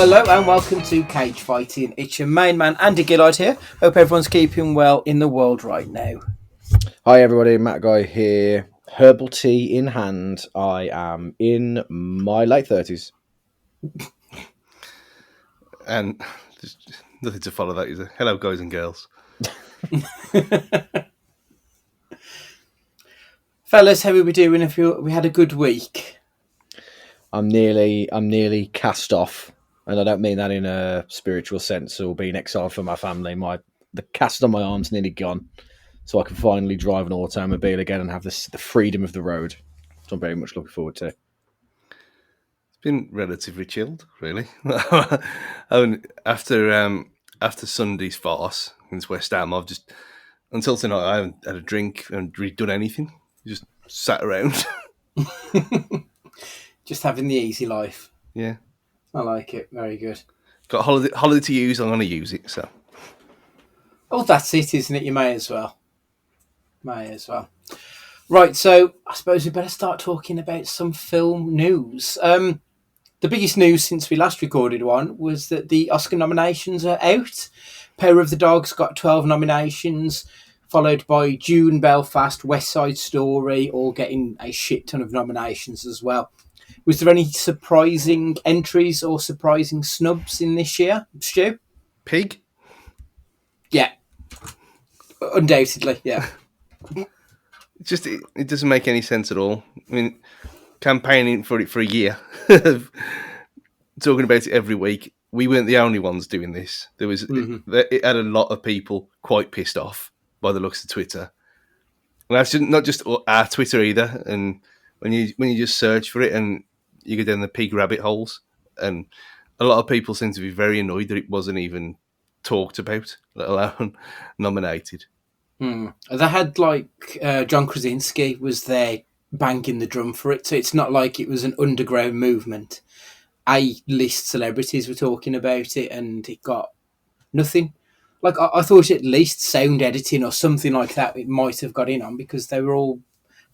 Hello and welcome to Cage Fighting. It's your main man Andy Gillard here. Hope everyone's keeping well in the world right now. Hi everybody, Matt Guy here. Herbal tea in hand. I am in my late 30s. And there's nothing to follow that, is there? Hello, guys and girls. Fellas, how are we doing? If we had a good week? I'm nearly cast off, and I don't mean that in a spiritual sense or being exiled from my family. The cast on my arm's nearly gone, so I can finally drive an automobile again and have the freedom of the road. So I'm very much looking forward to. It's been relatively chilled, really. I mean, after Sunday's farce against West Ham, I've just until tonight I haven't had a drink and really done anything. Just sat around. Just having the easy life. Yeah, I like it. Very good. got a holiday to use. I'm going to use it. So, Oh, that's it, isn't it? You may as well. Right, so I suppose we better start talking about some film news. The biggest news since we last recorded one was that the Oscar nominations are out. Power of the Dog's got 12 nominations, followed by Dune, Belfast, West Side Story, all getting a shit ton of nominations as well. Was there any surprising entries or surprising snubs in this year, Stu? Pig? Yeah. Undoubtedly, yeah. It doesn't make any sense at all. I mean, campaigning for it for a year, talking about it every week. We weren't the only ones doing this. It had a lot of people quite pissed off by the looks of Twitter, and that's not just our Twitter either. And when you just search for it and you go down the pig rabbit holes, and a lot of people seem to be very annoyed that it wasn't even talked about, let alone nominated. They had John Krasinski was there banging the drum for it, so it's not like it was an underground movement. A-list celebrities were talking about it, and it got nothing. I thought at least sound editing or something like that it might have got in on, because they were all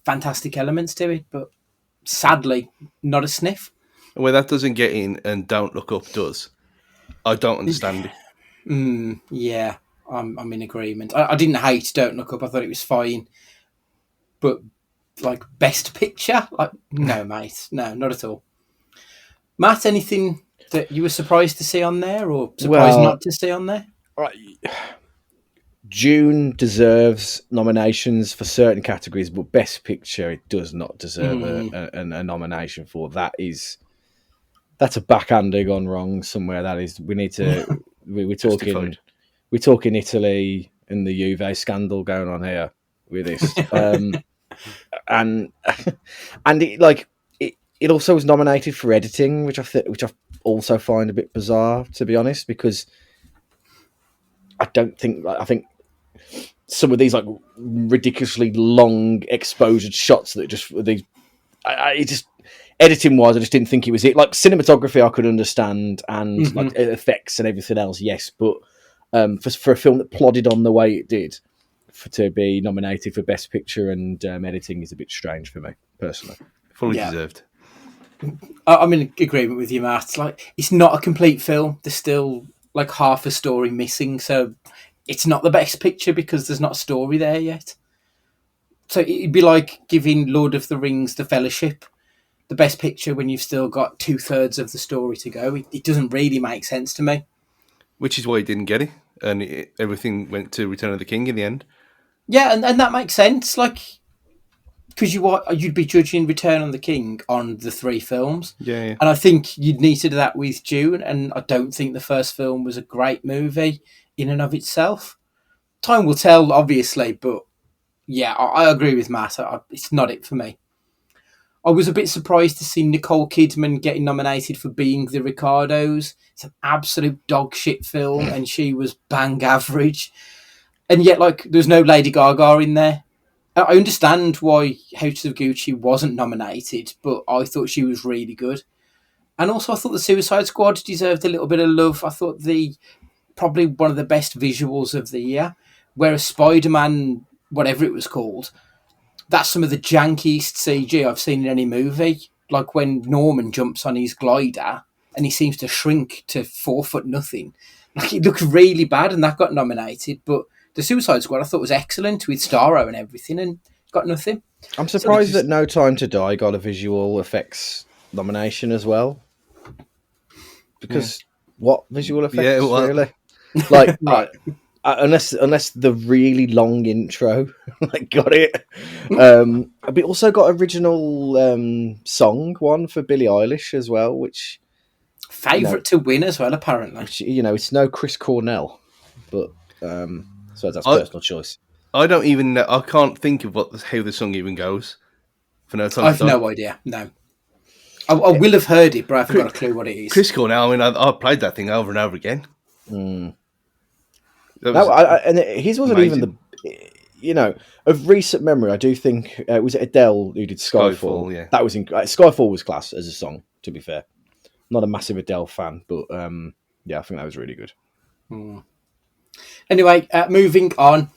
fantastic elements to it, but sadly, not a sniff. Where that doesn't get in and Don't Look Up does, I don't understand it. Yeah, I'm in agreement. I didn't hate Don't Look Up. I thought it was fine. But, Best Picture? No, mate. No, not at all. Matt, anything that you were surprised to see on there or surprised not to see on there? Right. Dune deserves nominations for certain categories, but Best Picture it does not deserve a nomination for. That's a backhander gone wrong somewhere. That is, we need to. We're talking Italy and the Juve scandal going on here with this, and it also was nominated for editing, which I also find a bit bizarre, to be honest, because I think some of these ridiculously long exposure shots that just editing wise, I just didn't think it was it. Cinematography, I could understand, and effects and everything else, yes, but for a film that plodded on the way it did, to be nominated for Best Picture and editing is a bit strange for me personally. Fully deserved. I'm in agreement with you, Matt. It's not a complete film. There's still half a story missing, so it's not the Best Picture because there's not a story there yet. So it'd be like giving Lord of the Rings The Fellowship the Best Picture when you've still got 2/3 of the story to go. It doesn't really make sense to me. Which is why he didn't get it, and everything went to Return of the King in the end. Yeah, and that makes sense. Because you'd be judging Return of the King on the 3 films. Yeah. And I think you'd need to do that with Dune, and I don't think the first film was a great movie in and of itself. Time will tell, obviously, but yeah, I agree with Matt. It's not it for me. I was a bit surprised to see Nicole Kidman getting nominated for Being the Ricardos. It's an absolute dog shit film, and she was bang average. And yet, there's no Lady Gaga in there. I understand why House of Gucci wasn't nominated, but I thought she was really good. And also, I thought the Suicide Squad deserved a little bit of love. I thought probably one of the best visuals of the year, whereas Spider-Man, whatever it was called, that's some of the jankiest CG I've seen in any movie. Like when Norman jumps on his glider, and he seems to shrink to 4 foot nothing. Like, it looks really bad, and that got nominated. But the Suicide Squad I thought was excellent with Starro and everything, and got nothing. I'm surprised that No Time to Die got a visual effects nomination as well. Because what visual effects, really? Like, Right. unless the really long intro, like, got it. We also got original song one for Billie Eilish as well, which Favourite to win as well, apparently. which, it's no Chris Cornell, but so that's personal choice. I don't even know. I can't think of how the song even goes. For No Time I've to Die. no idea. No, I will have heard it, but I haven't got a clue what it is. Chris Cornell. I mean, I played that thing over and over again. And his wasn't amazing. even of recent memory. I do think was it Adele who did Skyfall? Yeah, that was Skyfall was class as a song. To be fair, not a massive Adele fan, but yeah, I think that was really good. Anyway, moving on.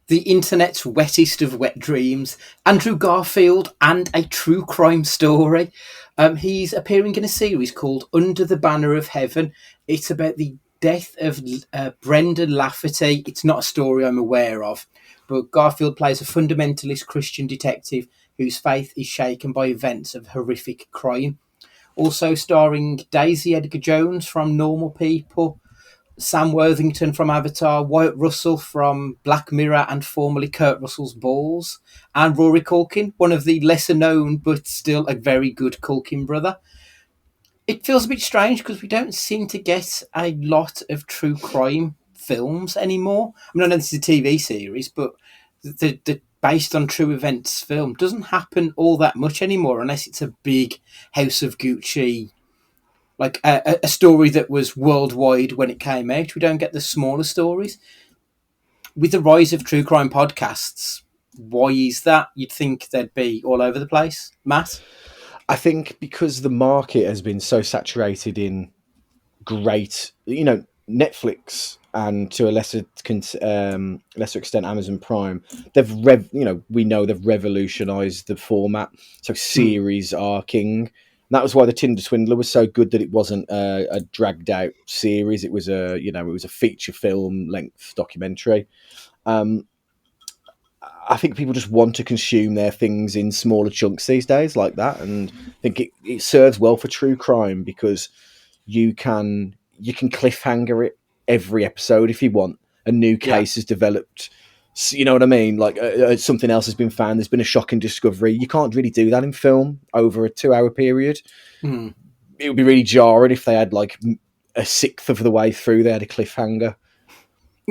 The internet's wettest of wet dreams, Andrew Garfield and a true crime story. He's appearing in a series called Under the Banner of Heaven. It's about the death of Brendan Lafferty. It's not a story I'm aware of, but Garfield plays a fundamentalist Christian detective whose faith is shaken by events of horrific crime. Also starring Daisy Edgar-Jones from Normal People, Sam Worthington from Avatar, Wyatt Russell from Black Mirror and formerly Kurt Russell's Balls, and Rory Culkin, one of the lesser known but still a very good Culkin brother. It feels a bit strange because we don't seem to get a lot of true crime films anymore. I mean, I know this is a TV series, but the based on true events film doesn't happen all that much anymore unless it's a big House of Gucci, like a story that was worldwide when it came out. We don't get the smaller stories. With the rise of true crime podcasts, why is that? You'd think they'd be all over the place. Matt? I think because the market has been so saturated in great, Netflix and to a lesser extent Amazon Prime, we know they've revolutionised the format. So series are king. And that was why the Tinder Swindler was so good, that it wasn't a dragged out series. It was a feature film length documentary. I think people just want to consume their things in smaller chunks these days, like that, and I think it serves well for true crime because you can cliffhanger it every episode if you want. A new case is developed. You know what I mean? Like something else has been found. There's been a shocking discovery. You can't really do that in film over a 2-hour period. It would be really jarring if they had like a sixth of the way through they had a cliffhanger.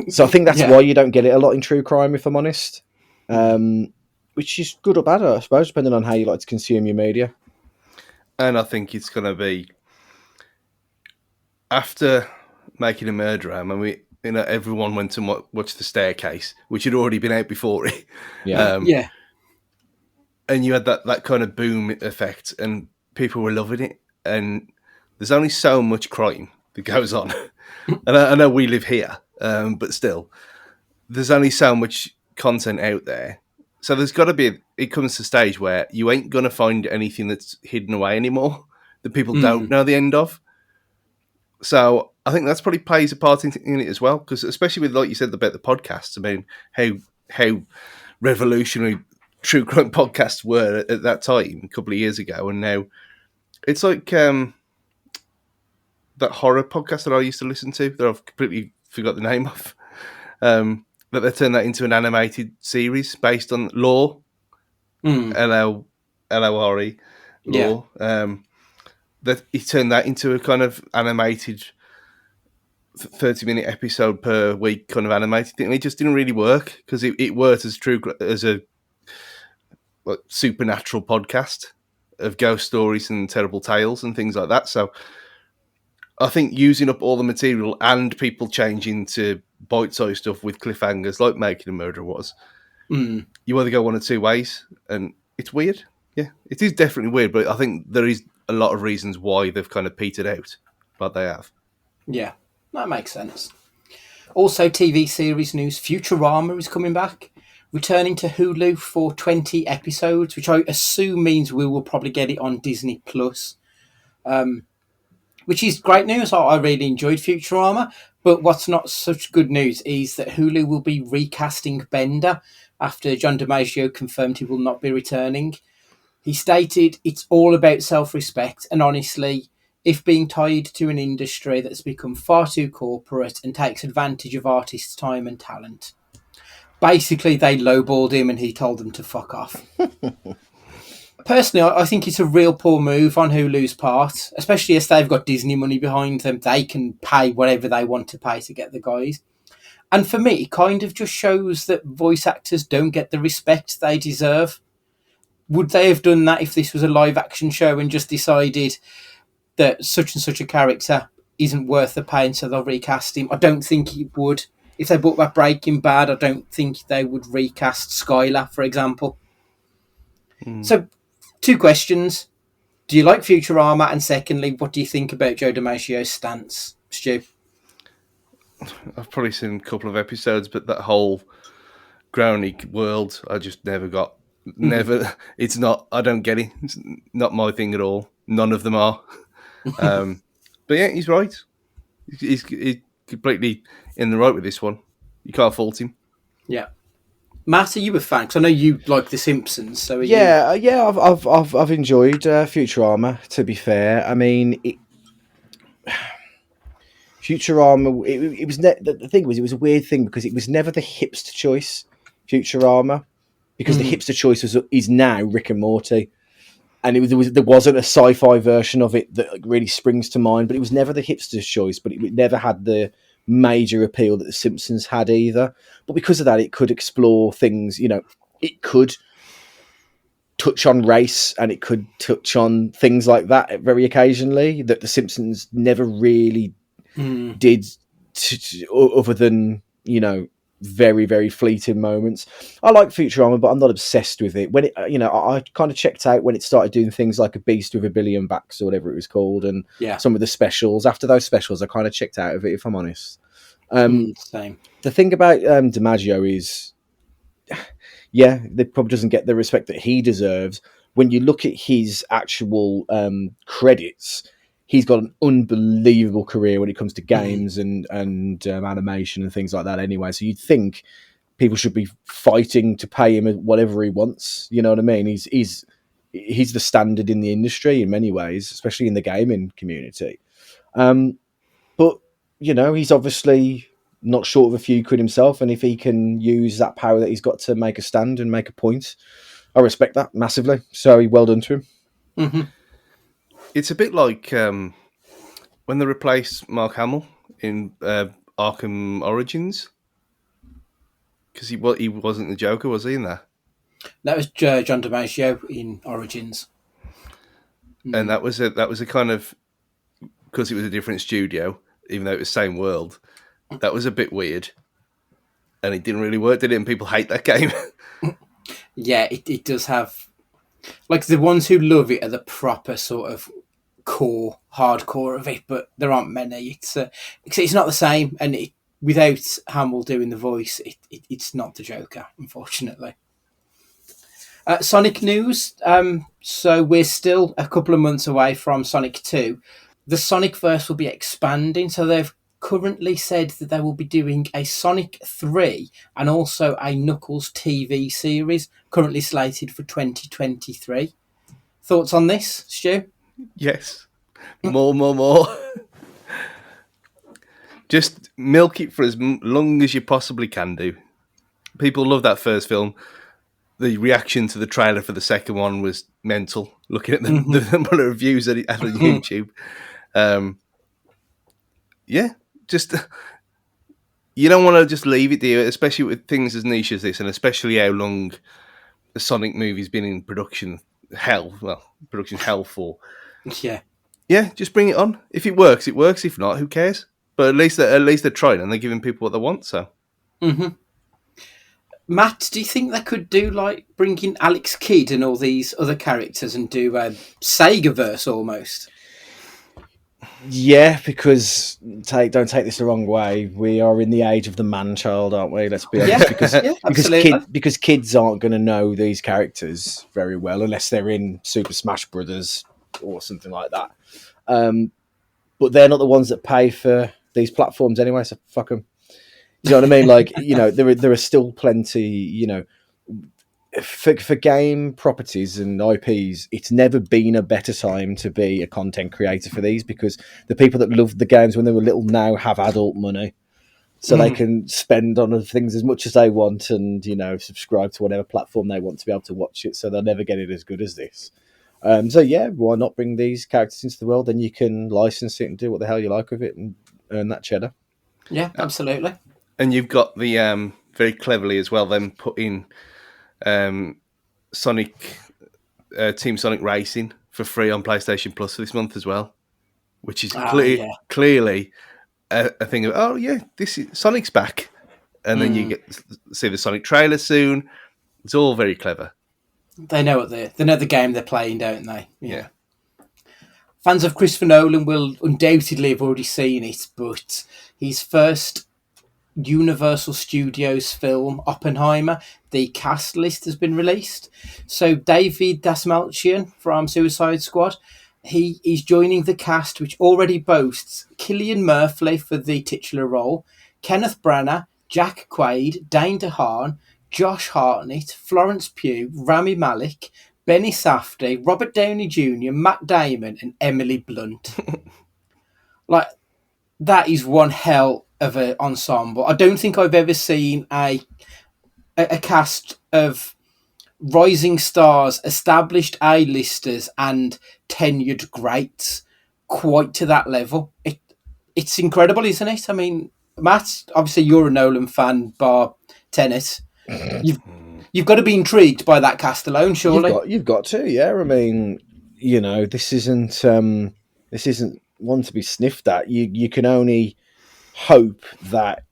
So I think that's why you don't get it a lot in true crime, if I'm honest. Which is good or bad, I suppose, depending on how you like to consume your media. And I think it's going to be after Making a Murderer. I mean, everyone went to watch The Staircase, which had already been out before it. Yeah. And you had that kind of boom effect, and people were loving it. And there's only so much crime that goes on. And I know we live here, but still, there's only so much content out there. So there's got to be, it comes to a stage where you ain't going to find anything that's hidden away anymore that people don't know the end of. So I think that's probably plays a part in it as well, because especially with, like you said, about the podcasts, I mean, how revolutionary true crime podcasts were at that time, a couple of years ago, and now it's like that horror podcast that I used to listen to that I've completely forgot the name of. That they turned that into an animated series based on Law, L-O-R-E, Law. That he turned that into a kind of animated 30-minute episode per week kind of animated thing. And it just didn't really work because it worked as a like supernatural podcast of ghost stories and terrible tales and things like that. So I think using up all the material and people changing to bite-sized stuff with cliffhangers like Making a Murderer was, you either go one or two ways, and it's weird. Yeah, it is definitely weird, but I think there is a lot of reasons why they've kind of petered out, but they have. Yeah, that makes sense. Also, TV series news, Futurama is coming back, returning to Hulu for 20 episodes, which I assume means we will probably get it on Disney+. which is great news. I really enjoyed Futurama. But what's not such good news is that Hulu will be recasting Bender after John DiMaggio confirmed he will not be returning. He stated it's all about self-respect, and honestly, if being tied to an industry that's become far too corporate and takes advantage of artists' time and talent. Basically, they lowballed him and he told them to fuck off. Personally, I think it's a real poor move on Hulu's part, especially as they've got Disney money behind them. They can pay whatever they want to pay to get the guys. And for me, it kind of just shows that voice actors don't get the respect they deserve. Would they have done that if this was a live action show and just decided that such and such a character isn't worth the pain, so they'll recast him? I don't think it would. If they brought back Breaking Bad, I don't think they would recast Skylar, for example. So, 2 questions. Do you like Futurama? And secondly, what do you think about Joe DiMaggio's stance, Stu? I've probably seen a couple of episodes, but that whole Grounding world, I just never got. Never. It's not. I don't get it. It's not my thing at all. None of them are. But yeah, he's right. He's completely in the right with this one. You can't fault him. Yeah. Matt, are you a fan? Because I know you like The Simpsons. So yeah, I've enjoyed Futurama. To be fair, I mean, Futurama. It was the thing was, it was a weird thing because it was never the hipster choice. Futurama, because the hipster choice is now Rick and Morty, and there wasn't a sci-fi version of it that really springs to mind. But it was never the hipster's choice. But it never had the major appeal that The Simpsons had either. But because of that, it could explore things. It could touch on race, and it could touch on things like that very occasionally that The Simpsons never really did, other than very, very fleeting moments. I like Futurama, but I'm not obsessed with it. When it, I kind of checked out when it started doing things like A Beast with a Billion Backs or whatever it was called, and some of the specials. After those specials, I kind of checked out of it, if I'm honest. Same. The thing about DiMaggio is, it probably doesn't get the respect that he deserves. When you look at his actual credits, he's got an unbelievable career when it comes to games and animation and things like that anyway. So you'd think people should be fighting to pay him whatever he wants. You know what I mean? He's the standard in the industry in many ways, especially in the gaming community. But, he's obviously not short of a few quid himself. And if he can use that power that he's got to make a stand and make a point, I respect that massively. So well done to him. Mm-hmm. It's a bit like when they replaced Mark Hamill in Arkham Origins, because he wasn't the Joker, was he, in there? That was John DiMaggio in Origins, and that was a kind of, because it was a different studio, even though it was the same world. That was a bit weird, and it didn't really work, did it? And people hate that game. Yeah, it does have, like, the ones who love it are the proper sort of hardcore of it, but there aren't many. It's not the same, and without Hamill doing the voice, it's not the Joker, unfortunately. Sonic news. So we're still a couple of months away from Sonic 2. The Sonicverse will be expanding, so they've currently said that they will be doing a Sonic 3 and also a Knuckles TV series, currently slated for 2023. Thoughts on this, Stu? Yes. More. Just milk it for as long as you possibly can do. People love that first film. The reaction to the trailer for the second one was mental. Looking at the number of reviews that it had on YouTube. Just you don't want to just leave it there, especially with things as niche as this, and especially how long the Sonic movie's been in production hell for. Yeah, just bring it on. If it works, it works. If not, who cares? But at least they're trying and they're giving people what they want. So, Matt, do you think they could do like bring in Alex Kidd and all these other characters and do a Sega-verse almost? Yeah, because don't take this the wrong way. We are in the age of the man-child, aren't we? Let's be honest. Because kids aren't going to know these characters very well unless they're in Super Smash Brothers or something like that. but they're not the ones that pay for these platforms anyway. So fuck them. Do you know what I mean? Like, there are still plenty. For game properties and IPs, it's never been a better time to be a content creator for these, because the people that loved the games when they were little now have adult money. So they can spend on other things as much as they want and, subscribe to whatever platform they want to be able to watch it. So they'll never get it as good as this. So yeah, why not bring these characters into the world? Then you can license it and do what the hell you like with it and earn that cheddar. Yeah, absolutely. And you've got the, very cleverly as well, then put in Sonic, Team Sonic Racing for free on PlayStation Plus this month as well, which is clearly a thing of, this is Sonic's back, and then you get see the Sonic trailer soon. It's all very clever. They know they know the game they're playing, don't they? Yeah. Fans of Christopher Nolan will undoubtedly have already seen it, but his first Universal Studios film, Oppenheimer, the cast list has been released. So David Dastmalchian from Suicide Squad, he is joining the cast, which already boasts Cillian Murphy for the titular role, Kenneth Branagh, Jack Quaid, Dane DeHaan, Josh Hartnett, Florence Pugh, Rami Malek, Benny Safdie, Robert Downey Jr., Matt Damon, and Emily Blunt. That is one hell of an ensemble. I don't think I've ever seen a cast of rising stars, established A-listers, and tenured greats quite to that level. It's incredible, isn't it? I mean, Matt, obviously you're a Nolan fan, bar Tenet. You've got to be intrigued by that cast alone, surely. You've got to, yeah. I mean, this isn't one to be sniffed at. You can only hope that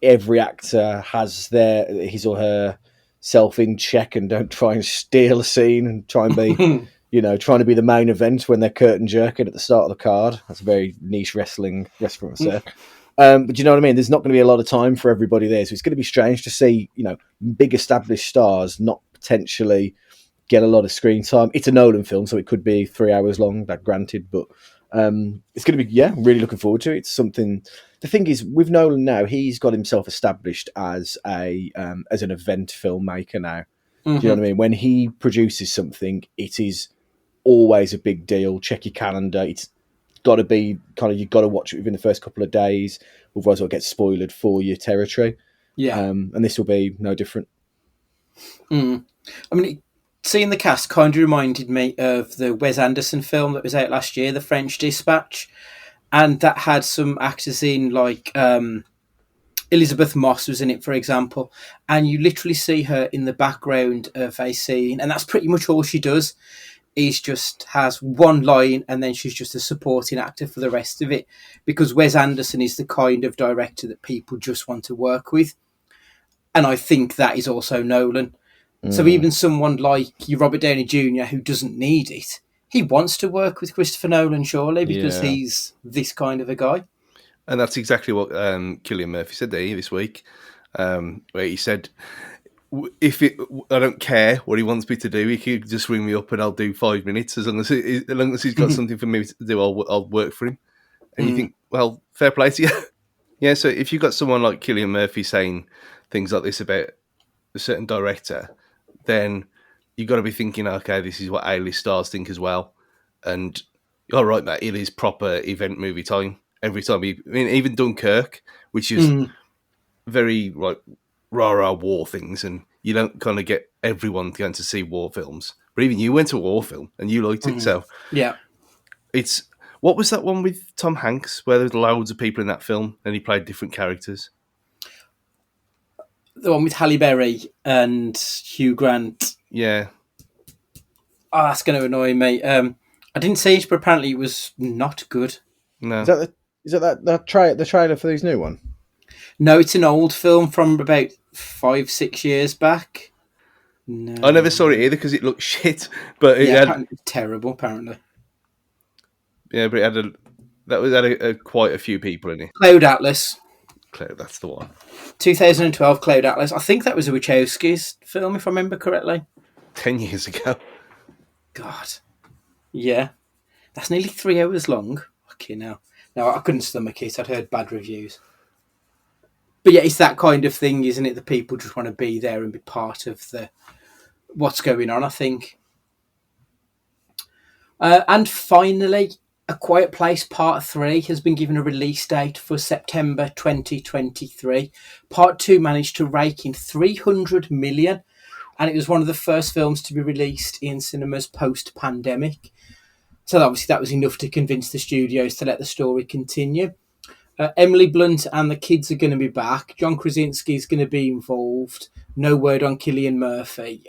every actor has his or her self in check and don't try and steal a scene and try and be trying to be the main event when they're curtain jerking at the start of the card. That's a very niche wrestling restaurant there. But you know what I mean? There's not going to be a lot of time for everybody there. So it's going to be strange to see, big established stars not potentially get a lot of screen time. It's a Nolan film, so it could be 3 hours long, that granted. But it's going to be, really looking forward to it. It's something. The thing is, with Nolan now, he's got himself established as an event filmmaker now. Do you know what I mean? When he produces something, it is always a big deal. Check your calendar. It's got to be you've got to watch it within the first couple of days, otherwise it'll get spoiled for your territory. Yeah. And this will be no different. I mean, seeing the cast kind of reminded me of the Wes Anderson film that was out last year, The French Dispatch, and that had some actors in, like Elizabeth Moss was in it, for example, and you literally see her in the background of a scene, and that's pretty much all she does. Is just has one line and then she's just a supporting actor for the rest of it, because Wes Anderson is the kind of director that people just want to work with. And I think that is also Nolan. So even someone like your Robert Downey Jr., who doesn't need it, he wants to work with Christopher Nolan, surely, because he's this kind of a guy. And that's exactly what Cillian Murphy said there this week, where he said, I don't care what he wants me to do. He could just ring me up and I'll do 5 minutes. As long as he's got something for me to do, I'll work for him. And you think, well, fair play to you. Yeah, so if you've got someone like Cillian Murphy saying things like this about a certain director, then you've got to be thinking, okay, this is what A-list stars think as well. And you're right, mate, it is proper event movie time every time. Even Dunkirk, which is very rah-rah war things, and you don't kind of get everyone going to see war films. But even you went to a war film and you liked it, so yeah. It's what was that one with Tom Hanks where there was loads of people in that film and he played different characters? The one with Halle Berry and Hugh Grant. Yeah. Oh, that's going to annoy me. I didn't see it, but apparently it was not good. No. Is that the trailer for this new one? No, it's an old film from about 5-6 years back. No. I never saw it either because it looked shit. But it had terrible, apparently. Yeah, but it had quite a few people in it. Cloud Atlas. That's the one. 2012 Cloud Atlas. I think that was a Wachowski's film, if I remember correctly. 10 years ago. God. Yeah. That's nearly 3 hours long. Okay, now. No, I couldn't stomach it. I'd heard bad reviews. But yeah, it's that kind of thing, isn't it? The people just want to be there and be part of the what's going on, I think. And finally, A Quiet Place Part 3 has been given a release date for September 2023. Part 2 managed to rake in 300 million, and it was one of the first films to be released in cinemas post-pandemic. So obviously that was enough to convince the studios to let the story continue. Emily Blunt and the kids are going to be back. John Krasinski is going to be involved. No word on Cillian Murphy.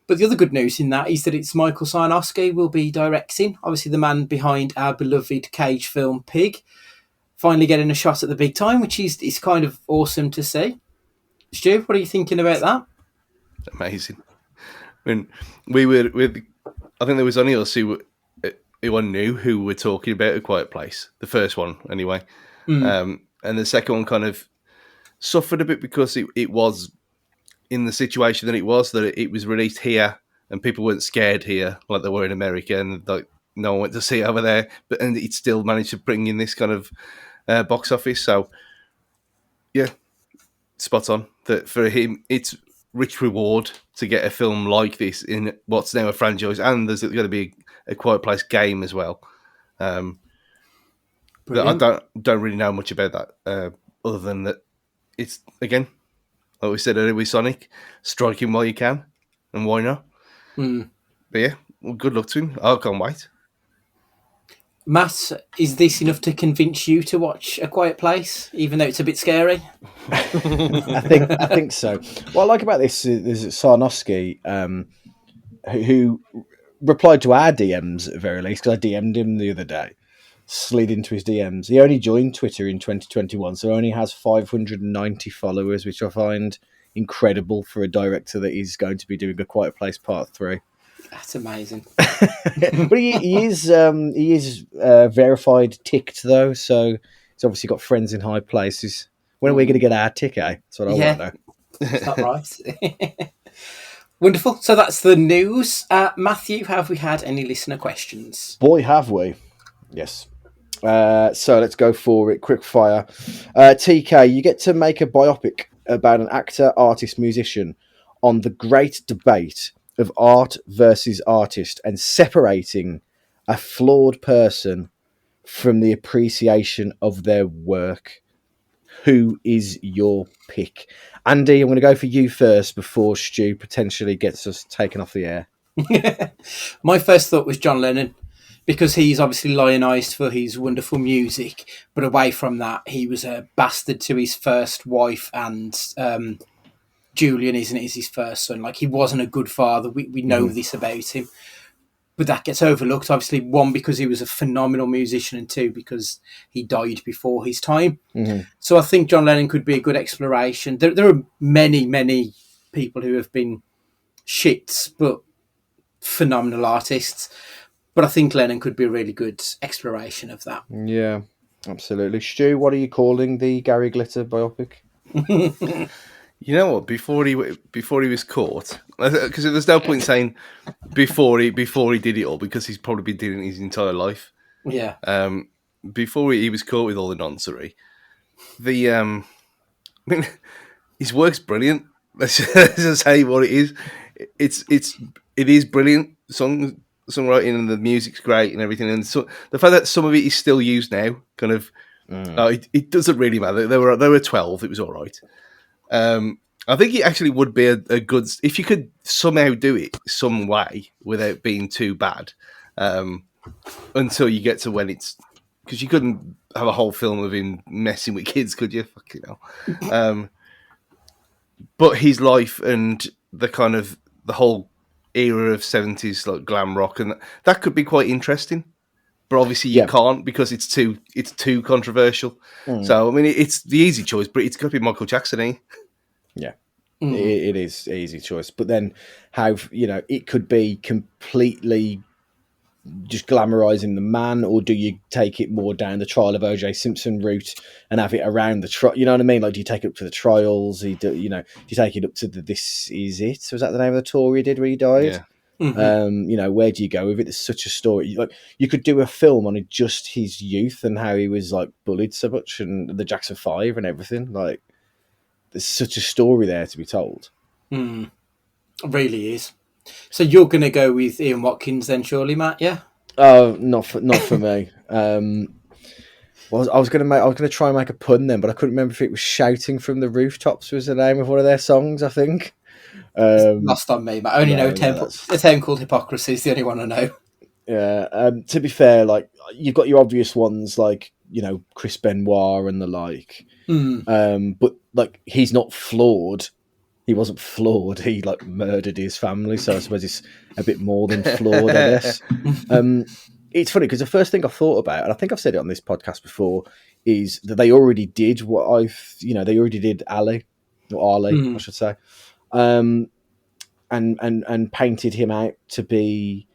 But the other good news in that is that it's Michael Sarnowski will be directing. Obviously, the man behind our beloved Cage film Pig, finally getting a shot at the big time, which is kind of awesome to see. Stu, what are you thinking about that? Amazing. I mean, we were with. I think there was only us who knew who were talking about A Quiet Place. The first one, anyway, and the second one kind of suffered a bit because it was in the situation that it was released here and people weren't scared here like they were in America, and like no one went to see it over there, and it still managed to bring in this kind of box office. So yeah, spot on. That for him, it's rich reward to get a film like this in what's now a franchise, and there's going to be a Quiet Place game as well. That I don't really know much about that, other than that it's again, like we said earlier with Sonic, strike him while you can, and why not? But yeah, well, good luck to him. I can't wait. Matt, is this enough to convince you to watch A Quiet Place, even though it's a bit scary? I think so. What I like about this is Sarnowski, who replied to our DMs at the very least, because I DM'd him the other day, slid into his DMs. He only joined Twitter in 2021, so only has 590 followers, which I find incredible for a director that is going to be doing A Quiet Place Part 3. That's amazing. But he is verified ticked though, so he's obviously got friends in high places. When are we going to get our tick? That's what I want to know. Is that right? Wonderful. So that's the news. Matthew, have we had any listener questions? Boy, have we! Yes. So let's go for it. Quick fire. TK, you get to make a biopic about an actor, artist, musician on the great debate of art versus artist and separating a flawed person from the appreciation of their work. Who is your pick? Andy, I'm going to go for you first before Stu potentially gets us taken off the air. My first thought was John Lennon, because he's obviously lionised for his wonderful music, but away from that, he was a bastard to his first wife, and Julian, isn't it, is his first son. Like, he wasn't a good father. We know this about him. But that gets overlooked, obviously, one, because he was a phenomenal musician, and two, because he died before his time. So I think John Lennon could be a good exploration. There are many, many people who have been shits, but phenomenal artists. But I think Lennon could be a really good exploration of that. Yeah, absolutely. Stu, what are you calling the Gary Glitter biopic? You know what? Before he was caught, because there's no point saying before he did it all, because he's probably been doing it his entire life. Yeah. Before he was caught with all the nonsense, I mean, his work's brilliant. Let's just say what it is. It is brilliant songwriting, and the music's great and everything. And so the fact that some of it is still used now, kind of, it doesn't really matter. There were 12. It was all right. I think it actually would be a good, if you could somehow do it some way without being too bad, until you get to when it's, because you couldn't have a whole film of him messing with kids, could you? Fucking hell. But his life and the kind of the whole era of 70s like glam rock, and that could be quite interesting. But obviously you can't, because it's too controversial. So I mean, it's the easy choice, but it's got to be Michael Jackson, eh? Yeah, it is an easy choice. But then, it could be completely just glamorizing the man, or do you take it more down the trial of O.J. Simpson route and have it around the trial? You know what I mean? Like, do you take it up to the trials? Do you take it up to the This Is It? Was that the name of the tour he did where he died? You know, where do you go with it? There's such a story. Like, you could do a film on just his youth and how he was like bullied so much, and the Jackson 5 and everything. Like, there's such a story there to be told. It really is. So you're going to go with Ian Watkins then, surely, Matt? Yeah. Oh, not for me. Well, I was going to try and make a pun then, but I couldn't remember if it was "Shouting from the Rooftops" was the name of one of their songs. I think. Lost on me, but I only know a town called Hypocrisy is the only one I know. Yeah. To be fair, like, you've got your obvious ones, like, you know, Chris Benoit and the like. But like, he's not flawed. He wasn't flawed. He like murdered his family, so I suppose it's a bit more than flawed, I guess. It's funny because the first thing I thought about, and I think I've said it on this podcast before, is that they already did they already did Ali, or Ali, I should say. And painted him out to be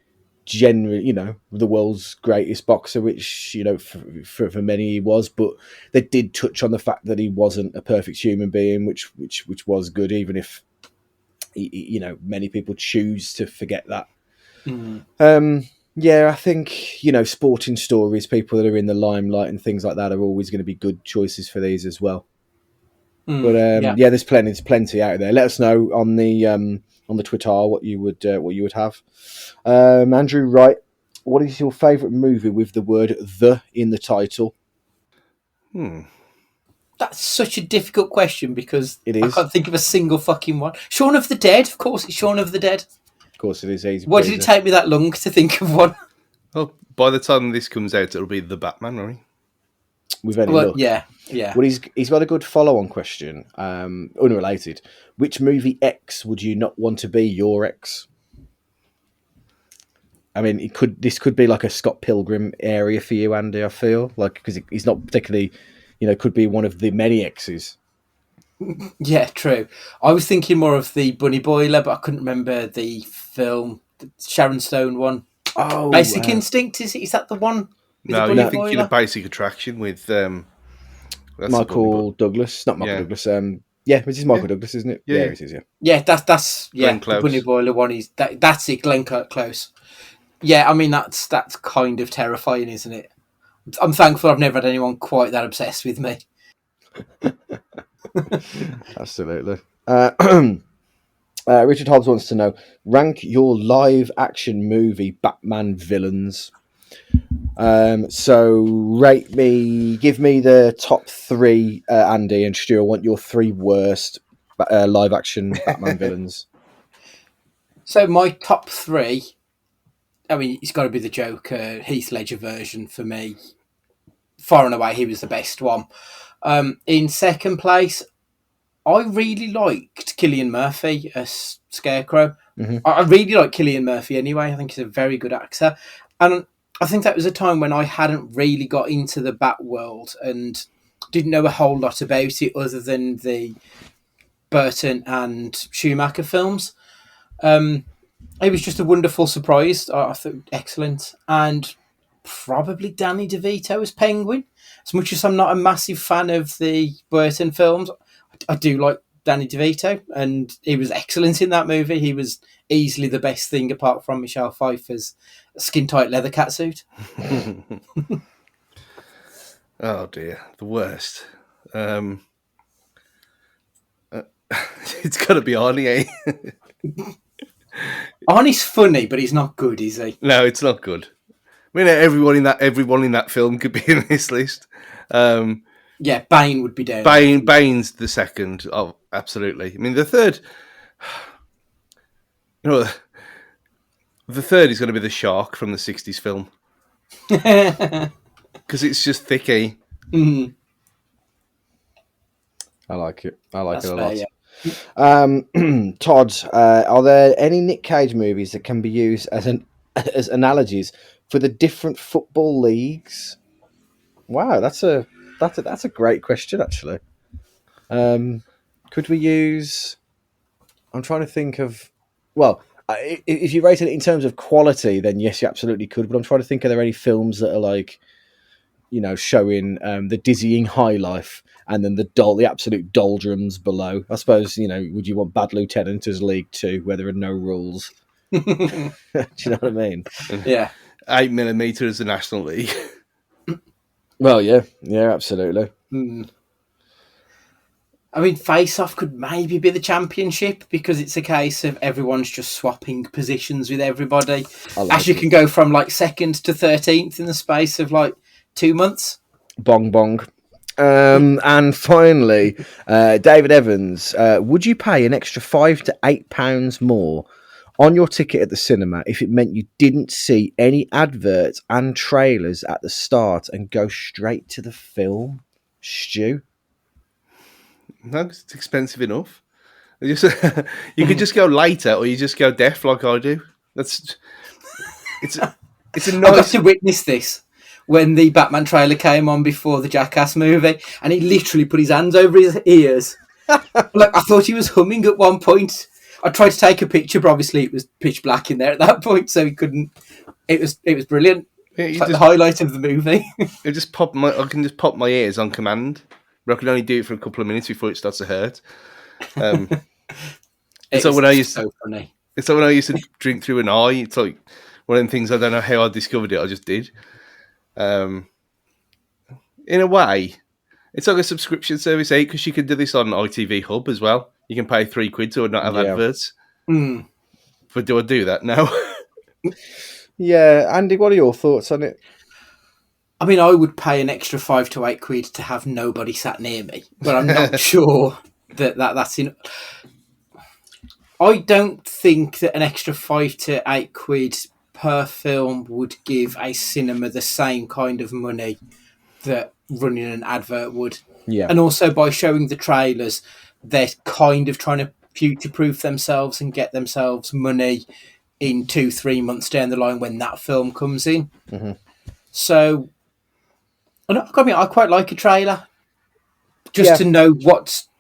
generally, you know, the world's greatest boxer, which, you know, for many he was, but they did touch on the fact that he wasn't a perfect human being, which was good, even if you know, many people choose to forget that. Yeah, I think, you know, sporting stories, people that are in the limelight and things like that are always going to be good choices for these as well. But yeah, there's plenty out there. Let us know on the Twitter what you would have. Andrew Wright, what is your favourite movie with the word "the" in the title? That's such a difficult question because It is. I can't think of a single fucking one. Shaun of the Dead, of course, it's Shaun of the Dead. Of course, it is easy. Why did it take me that long to think of one? Well, by the time this comes out, it'll be The Batman, right? With any luck. Yeah. Well, he's got a good follow-on question, unrelated. Which movie X would you not want to be your ex? I mean, this could be like a Scott Pilgrim area for you, Andy. I feel like, because he's not particularly, you know, could be one of the many exes. Yeah, true. I was thinking more of the Bunny Boiler, but I couldn't remember the film, the Sharon Stone one. Oh, Basic Instinct, is that the one? No, you're thinking of Basic Attraction with Michael Douglas. Not Michael Douglas. Yeah, this is Michael Douglas, isn't it? Yeah, it is. Yeah, that's Glenn the Close. Bunny Boiler one. That's it, Glenn Close. Yeah, I mean that's kind of terrifying, isn't it? I'm thankful I've never had anyone quite that obsessed with me. Absolutely. Richard Hobbs wants to know, rank your live action movie Batman villains. So give me the top three, Andy and Stu. I want your three worst live action Batman villains. So my top three, I mean, it's got to be the Joker, Heath Ledger version for me. Far and away, he was the best one. In second place, I really liked Cillian Murphy as Scarecrow. I really like Cillian Murphy anyway. I think he's a very good actor. And I think that was a time when I hadn't really got into the Bat world and didn't know a whole lot about it other than the Burton and Schumacher films. It was just a wonderful surprise. I thought excellent. And probably Danny DeVito as Penguin. As much as I'm not a massive fan of the Burton films, I do like Danny DeVito, and he was excellent in that movie. He was easily the best thing apart from Michelle Pfeiffer's skin-tight leather catsuit. Oh dear, the worst. It's got to be Arnie, eh? Arnie's funny, but he's not good, is he? No, it's not good. I mean, everyone in that film could be in this list. Yeah, Bane would be down. Bane's the second. Oh, absolutely. I mean, the third. You know, the third is going to be the shark from the '60s film because it's just thicky. I like it. I like That's it a fair, lot. yeah. Todd, are there any Nick Cage movies that can be used as analogies for the different football leagues? Wow, that's a great question, actually. Could we use? I'm trying to think of. Well, if you rated it in terms of quality, then yes, you absolutely could. But I'm trying to think: are there any films that are like, you know, showing the dizzying high life and then the absolute doldrums below? I suppose, you know, would you want Bad Lieutenant as League 2, where there are no rules? Do you know what I mean? Yeah. 8mm is the National League. Well, yeah, absolutely. Mm. I mean, Face Off could maybe be the championship because it's a case of everyone's just swapping positions with everybody. As you can go from like 2nd to 13th in the space of like 2 months. Bong bong. And finally, David Evans, would you pay an extra £5 to £8 more on your ticket at the cinema if it meant you didn't see any adverts and trailers at the start and go straight to the film? Stu? No, it's expensive enough. You could just go later, or you just go deaf like I do. It's a I got nice. to witness this when the Batman trailer came on before the Jackass movie, and he literally put his hands over his ears. Like, I thought he was humming at one point. I tried to take a picture, but obviously it was pitch black in there at that point, so he couldn't. It was brilliant. Yeah, It's like the highlight of the movie. I can just pop my ears on command. But I can only do it for a couple of minutes before it starts to hurt. It's like when I used so funny. It's like when I used to drink through an eye. It's like one of them things. I don't know how I discovered it. I just did. In a way, it's like a subscription service, because you can do this on ITV Hub as well. You can pay £3 to not have adverts. Mm. But do I do that now? Yeah, Andy, what are your thoughts on it? I mean, I would pay an extra £5 to £8 to have nobody sat near me, but I'm not sure that's in. I don't think that an extra £5 to £8 per film would give a cinema the same kind of money that running an advert would. Yeah. And also by showing the trailers, they're kind of trying to future-proof themselves and get themselves money in 2-3 months down the line when that film comes in. Mm-hmm. So, I mean, I quite like a trailer just to know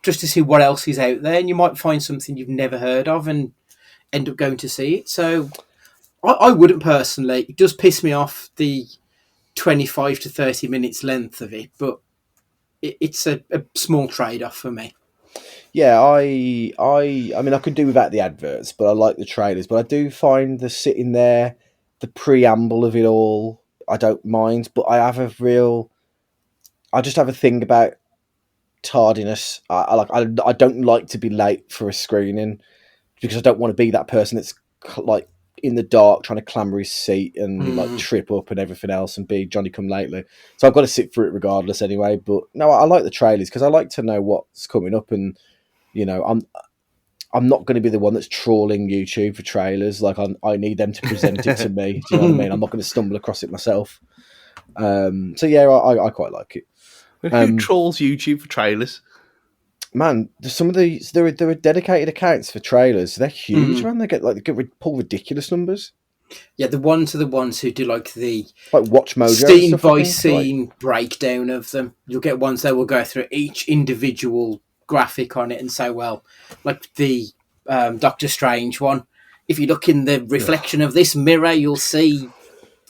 just to see what else is out there, and you might find something you've never heard of and end up going to see it. So I wouldn't personally. It does piss me off the 25 to 30 minutes length of it, but it's a small trade-off for me. Yeah, I mean, I could do without the adverts, but I like the trailers. But I do find the sitting there, the preamble of it all, I don't mind. But I just have a thing about tardiness. I don't like to be late for a screening because I don't want to be that person that's like in the dark trying to clamber his seat and like trip up and everything else and be Johnny come lately. So I've got to sit through it regardless anyway. But no, I like the trailers because I like to know what's coming up, and you know, I'm not going to be the one that's trawling YouTube for trailers. Like I need them to present it to me. Do you know what I mean? I'm not going to stumble across it myself. So yeah, I quite like it. Who trolls YouTube for trailers? Man, some of these there are dedicated accounts for trailers. They're huge, man. They pull ridiculous numbers. Yeah, the ones who do like the Watch Mojo scene by scene breakdown of them. You'll get ones that will go through each individual graphic on it and say, well, like the Doctor Strange one. If you look in the reflection of this mirror, you'll see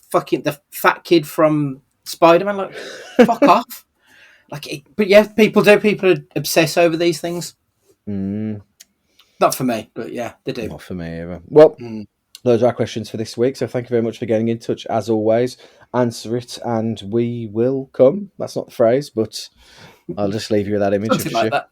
fucking the fat kid from Spider-Man. Like, fuck off. But yeah, people obsess over these things. Not for me, but yeah, they do. Not for me either. Well, those are our questions for this week. So thank you very much for getting in touch. As always, answer it and we will come. That's not the phrase, but I'll just leave you with that image. Something like that.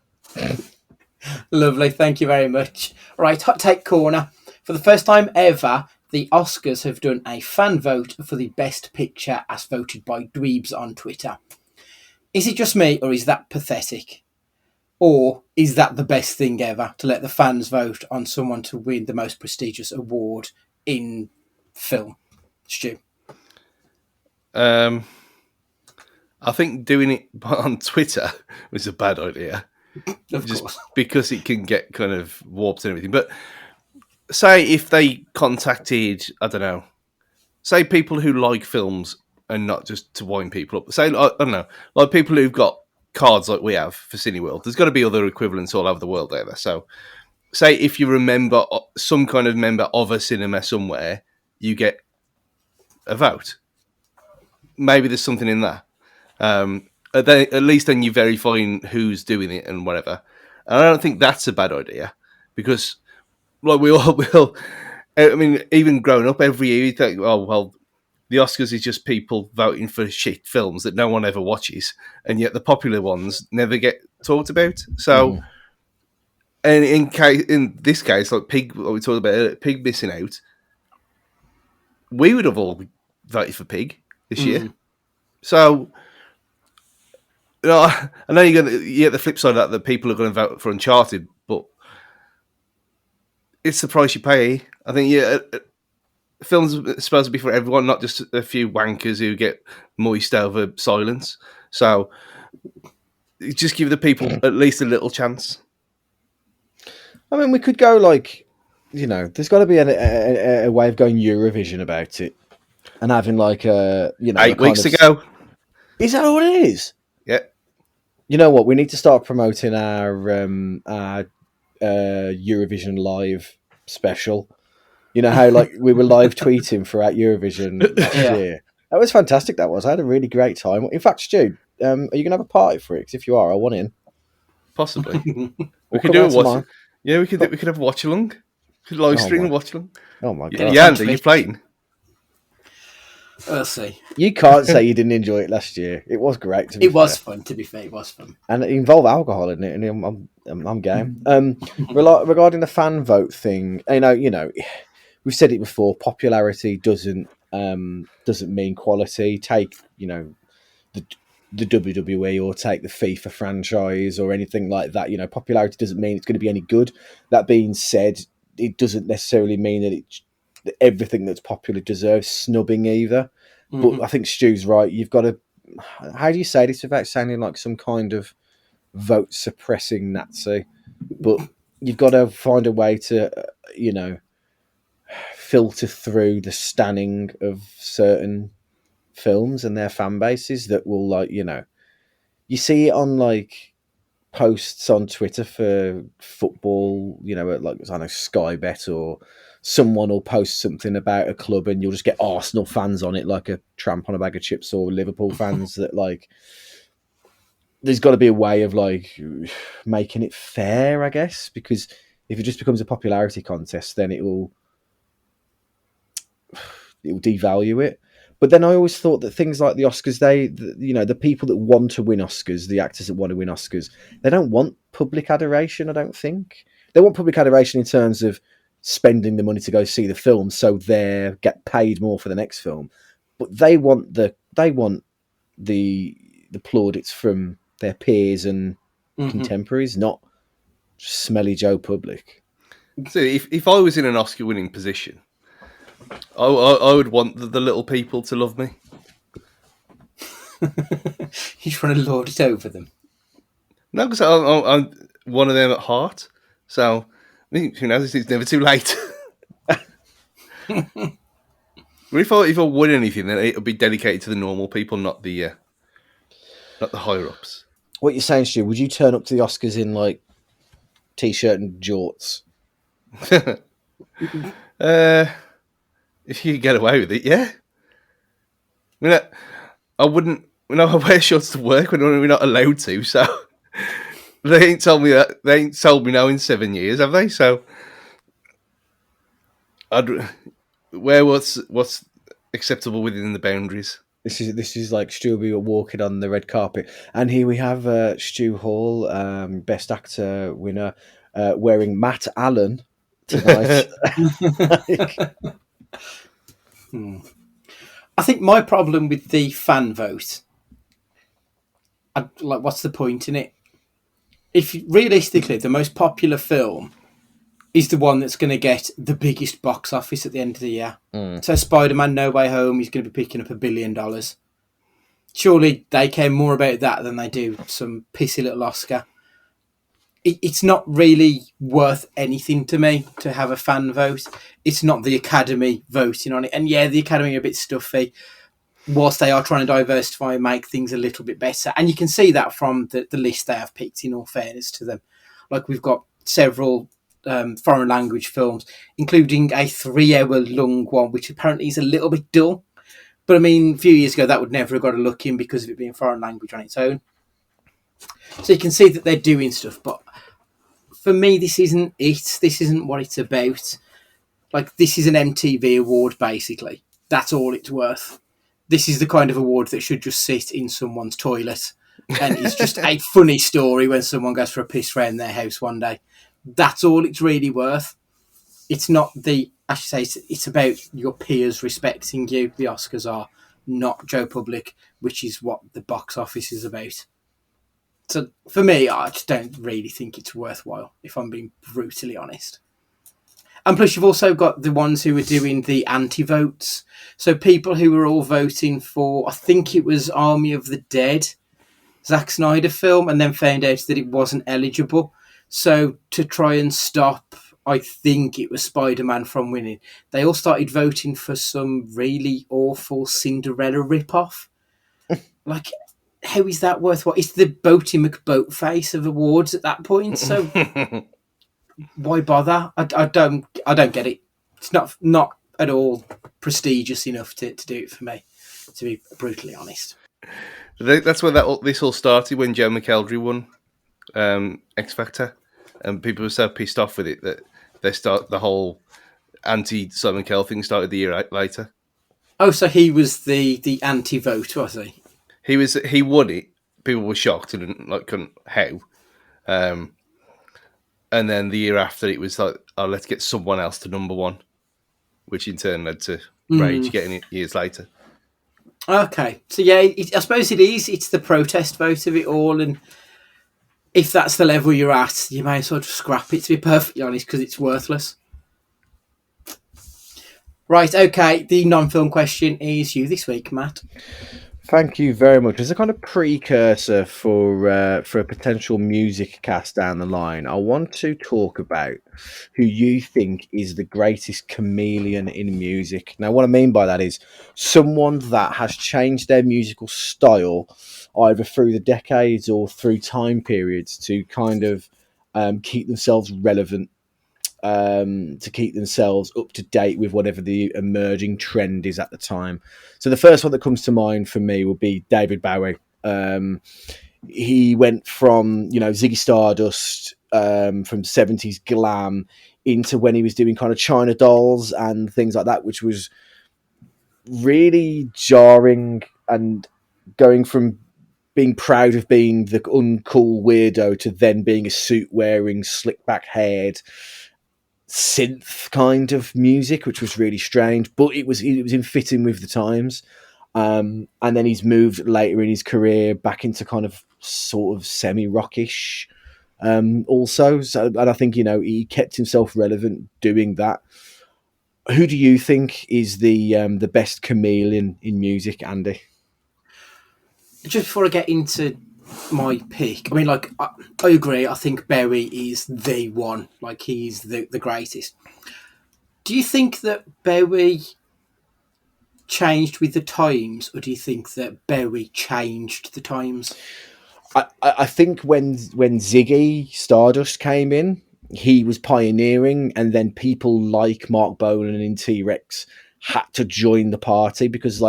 Lovely. Thank you very much. Right, Hot Take Corner. For the first time ever, the Oscars have done a fan vote for the best picture as voted by dweebs on Twitter. Is it just me, or is that pathetic? Or is that the best thing ever, to let the fans vote on someone to win the most prestigious award in film? Stu? I think doing it on Twitter was a bad idea. Of course. Because it can get kind of warped and everything. But say if they contacted, I don't know, say people who like films and not just to wind people up. Say, I don't know, like people who've got cards like we have for Cineworld. There's got to be other equivalents all over the world out there. So say if you're some kind of member of a cinema somewhere, you get a vote. Maybe there's something in that. At least then you're verifying who's doing it and whatever. And I don't think that's a bad idea because, like, we all I mean, even growing up, every year you think, oh well, the Oscars is just people voting for shit films that no one ever watches, and yet the popular ones never get talked about. So, and in this case, like Pig, what we talked about, Pig missing out, we would have all voted for Pig this year. So, you know, I know you're going to get the flip side of that people are going to vote for Uncharted, but it's the price you pay. I think films are supposed to be for everyone, not just a few wankers who get moist over silence. So just give the people at least a little chance. I mean, we could go like, there's got to be a way of going Eurovision about it and having like a, 8 weeks to go. Is that what it is? Yeah. You know what? We need to start promoting our Eurovision live special. You know how like we were live tweeting throughout Eurovision last year. That was fantastic. That was. I had a really great time. In fact, Stu, are you gonna have a party for it? 'Cause if you are, I want in. Possibly. We could do a watch. Yeah, we could have a watch along. Live stream and watch along. Oh my god! Yeah, Andy, you're playing. We'll see. You can't say you didn't enjoy it last year. It was great. It was fun. To be fair, it was fun, and it involved alcohol in it, and I'm game. Regarding the fan vote thing, we've said it before. Popularity doesn't mean quality. Take the WWE or take the FIFA franchise or anything like that. Popularity doesn't mean it's going to be any good. That being said, it doesn't necessarily mean that everything that's popular deserves snubbing either. But I think Stu's right. You've got to. How do you say this without sounding like some kind of vote suppressing Nazi? But you've got to find a way to, filter through the standing of certain films and their fan bases that will you see it on like posts on Twitter for football, like I don't know, Sky Bet, or someone will post something about a club and you'll just get Arsenal fans on it like a tramp on a bag of chips, or Liverpool fans that like there's got to be a way of like making it fair, I guess, because if it just becomes a popularity contest, then it will devalue it. But then I always thought that things like the Oscars, the people that want to win Oscars, the actors that want to win Oscars, they don't want public adoration, I don't think. They want public adoration in terms of spending the money to go see the film, so they get paid more for the next film. But they want the plaudits from their peers and contemporaries, not smelly Joe public. So if I was in an Oscar winning position, I would want the little people to love me. You just want to lord it over them? No, because I'm one of them at heart. So, who knows? It's never too late. But if I win anything, then it would be dedicated to the normal people, not the higher ups. What you're saying, Stu? Would you turn up to the Oscars in like t-shirt and jorts? If you get away with it, yeah. I mean, I wouldn't. I wear shorts to work when we're not allowed to. So they ain't told me that. They ain't told me now in 7 years, have they? So I'd wear what's acceptable within the boundaries. This is like Stu will be walking on the red carpet, and here we have Stu Hall, Best Actor winner, wearing Matt Allen tonight. I think my problem with the fan vote, what's the point in it? If realistically the most popular film is the one that's going to get the biggest box office at the end of the year. So Spider-Man No Way Home is going to be picking up $1 billion. Surely they care more about that than they do some pissy little Oscar. It's not really worth anything to me to have a fan vote. It's not the Academy voting on it. And yeah, the Academy are a bit stuffy, whilst they are trying to diversify and make things a little bit better. And you can see that from the list they have picked, in all fairness to them. Like, we've got several foreign language films, including a 3-hour long one, which apparently is a little bit dull. But I mean, a few years ago, that would never have got a look in because of it being foreign language on its own. So you can see that they're doing stuff, but for me, this isn't it. This isn't what it's about. Like, this is an MTV award, basically. That's all it's worth. This is the kind of award that should just sit in someone's toilet, and it's just a funny story when someone goes for a piss round their house one day. That's all it's really worth. It's not I should say, it's about your peers respecting you. The Oscars are not Joe Public, which is what the box office is about. So for me, I just don't really think it's worthwhile, if I'm being brutally honest. And plus, you've also got the ones who were doing the anti-votes. So people who were all voting for, I think it was Army of the Dead, Zack Snyder film, and then found out that it wasn't eligible. So to try and stop, I think it was Spider-Man from winning, they all started voting for some really awful Cinderella rip-off. Like, how is that worthwhile? It's the Boaty McBoatface of awards at that point. So why bother? I don't get it. It's not at all prestigious enough to do it for me, to be brutally honest. That's where this all started, when Joe McElderry won X Factor, and people were so pissed off with it that the whole anti-Simon Cowell thing started the year later. Oh, so he was the anti-vote, was he? He won it. People were shocked and couldn't how. And then the year after, it was like, oh, let's get someone else to number one, which in turn led to Rage getting it years later. Okay, so yeah, I suppose it is. It's the protest vote of it all, and if that's the level you're at, you may as well just scrap it, to be perfectly honest, because it's worthless. Right, okay, the non-film question is you this week, Matt. Thank you very much. As a kind of precursor for a potential music cast down the line, I want to talk about who you think is the greatest chameleon in music. Now, what I mean by that is someone that has changed their musical style either through the decades or through time periods to kind of keep themselves relevant, to keep themselves up to date with whatever the emerging trend is at the time. So the first one that comes to mind for me would be David Bowie. He went from, Ziggy Stardust, from 70s glam into when he was doing kind of China Dolls and things like that, which was really jarring, and going from being proud of being the uncool weirdo to then being a suit wearing, slick back haired synth kind of music, which was really strange, but it was in fitting with the times. And then he's moved later in his career back into kind of sort of semi-rockish also. So, and I think, he kept himself relevant doing that. Who do you think is the best chameleon in music, Andy? Just before I get into my pick, I mean, I agree. I think Bowie is the one. He's the greatest. Do you think that Bowie changed with the times, or do you think that Bowie changed the times? I think when Ziggy Stardust came in, he was pioneering, and then people like Mark Bolan and T-Rex had to join the party, because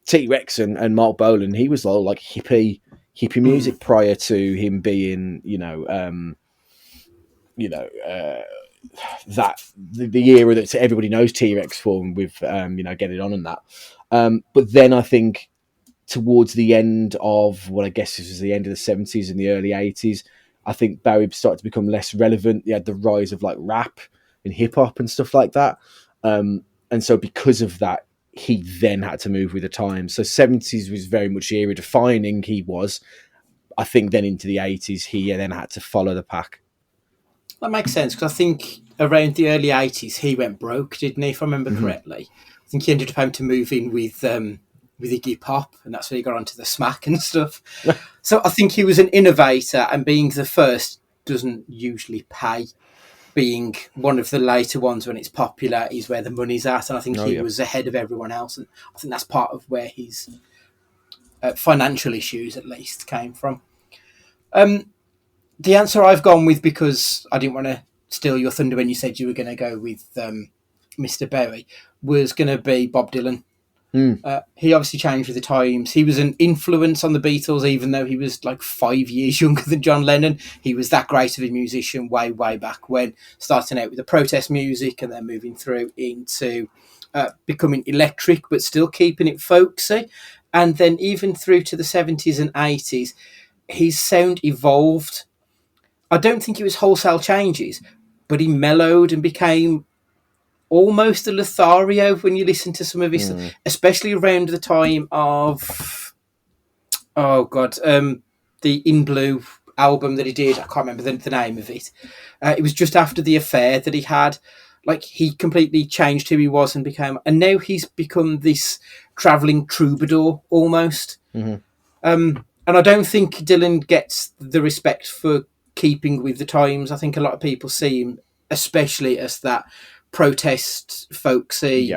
T-Rex and Mark Bolan, he was all hippie music prior to him being, that the era that everybody knows T-Rex from, with Get It On and that. But then I think towards the end of what I guess this was the end of the 70s and the early 80s, I think Bowie started to become less relevant. He had the rise of rap and hip hop and stuff like that. And so because of that, he then had to move with the times. So 70s was very much era defining. He was, I think, then into the 80s, he then had to follow the pack. That makes sense, because I think around the early 80s, he went broke, didn't he, if I remember correctly? I think he ended up having to move in with Iggy Pop, and that's where he got onto the smack and stuff. So I think he was an innovator, and being the first doesn't usually pay. Being one of the later ones when it's popular is where the money's at, and I think he was ahead of everyone else, and I think that's part of where his financial issues, at least, came from. The answer I've gone with, because I didn't want to steal your thunder when you said you were going to go with Mr. Bowie, was going to be Bob Dylan. He obviously changed with the times. He was an influence on the Beatles, even though he was like 5 years younger than John Lennon. He was that great of a musician way back when, starting out with the protest music and then moving through into becoming electric, but still keeping it folksy. And then even through to the 70s and 80s, his sound evolved. I don't think it was wholesale changes, but he mellowed and became almost a Lothario when you listen to some of his, especially around the time of the In Blue album that he did. I can't remember the name of it. It was just after the affair that he had. Like, he completely changed who he was and became, and now he's become this traveling troubadour almost. And I don't think Dylan gets the respect for keeping with the times. I think a lot of people see him, especially as that protest folksy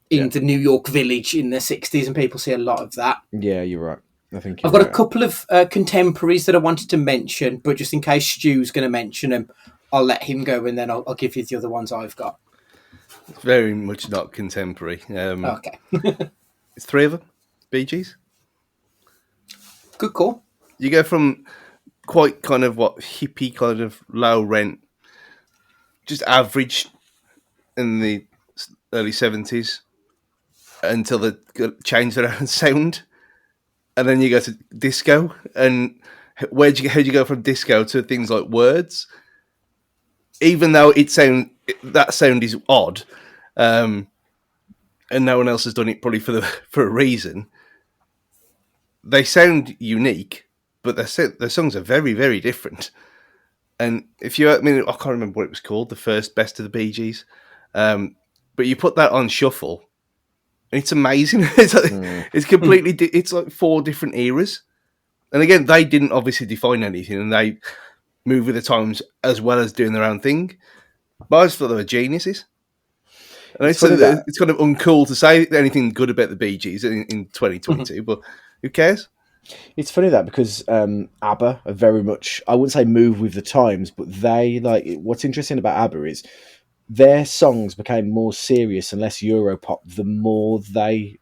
in the New York Village in the 60s, and people see a lot of that. Yeah, you're right. I think I've got a couple of contemporaries that I wanted to mention, but just in case Stu's going to mention them, I'll let him go, and then I'll give you the other ones I've got. It's very much not contemporary. Okay. It's three of them, Bee Gees. Good call. You go from quite kind of hippie kind of low rent, just average in the early 70s until they changed their own sound. And then you go to disco. And how'd you go from disco to things like Words? Even though that sound is odd, and no one else has done it probably for a reason, they sound unique, but their songs are very, very different. And I can't remember what it was called, the first Best of the Bee Gees, but you put that on shuffle, and it's amazing. It's completely, it's like four different eras. And again, they didn't obviously define anything, and they move with the times as well as doing their own thing. But I just thought they were geniuses. And it's kind of uncool to say anything good about the Bee Gees in 2022, but who cares? It's funny that because ABBA are very much, I wouldn't say move with the times, but they what's interesting about ABBA is their songs became more serious and less Europop the more they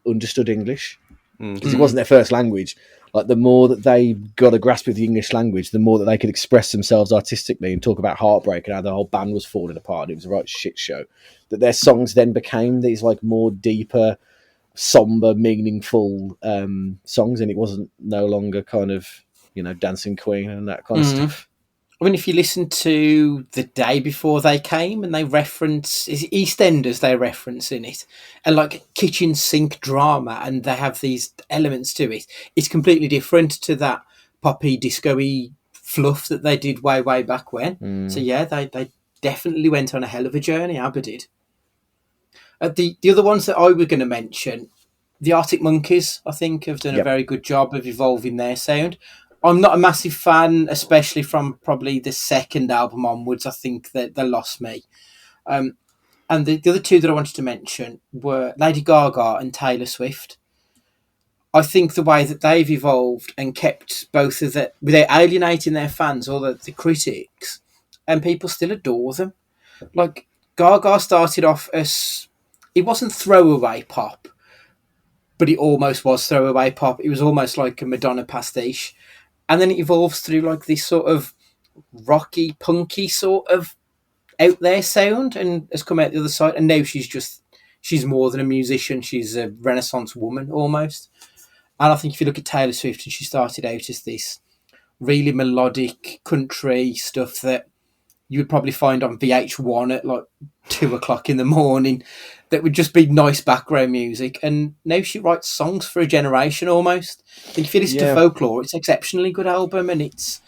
understood English, because it wasn't their first language. Like, the more that they got a grasp of the English language, the more that they could express themselves artistically and talk about heartbreak and how the whole band was falling apart. It was a right shit show. That their songs then became these like more deeper, somber, meaningful songs, and it wasn't no longer kind of, Dancing Queen and that kind of stuff. I mean, if you listen to The Day Before They Came, and they reference, is it EastEnders they reference in it, and like kitchen sink drama, and they have these elements to it, it's completely different to that poppy disco-y fluff that they did way back when. So yeah, they definitely went on a hell of a journey. ABBA did. The other ones that I was going to mention, the Arctic Monkeys, I think, have done a very good job of evolving their sound. I'm not a massive fan, especially from probably the second album onwards. I think that they lost me. And the other two that I wanted to mention were Lady Gaga and Taylor Swift. I think the way that they've evolved and kept both of them, without alienating their fans or the critics, and people still adore them. Like, Gaga started off as, it wasn't throwaway pop, but it almost was throwaway pop. It was almost like a Madonna pastiche. And then it evolves through like this sort of rocky, punky sort of out there sound, and has come out the other side. And now she's more than a musician. She's a Renaissance woman almost. And I think if you look at Taylor Swift, and she started out as this really melodic country stuff that you would probably find on VH1 at like 2:00 in the morning, that would just be nice background music. And now she writes songs for a generation almost. And if you listen to Folklore, it's an exceptionally good album, and it's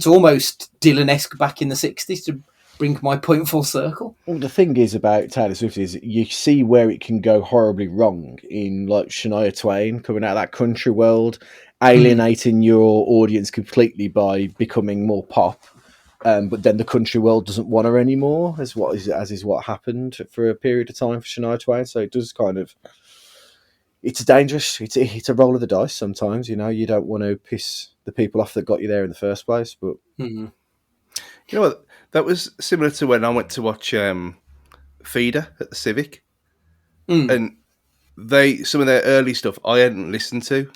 almost Dylan-esque back in the 60s, to bring my point full circle. Well, the thing is about Taylor Swift is you see where it can go horribly wrong in like Shania Twain coming out of that country world, alienating your audience completely by becoming more pop. But then the country world doesn't want her anymore, as is what happened for a period of time for Shania Twain. So it does kind of, it's dangerous. It's a roll of the dice sometimes. You don't want to piss the people off that got you there in the first place. But you know what? That was similar to when I went to watch Feeder at the Civic, and some of their early stuff I hadn't listened to.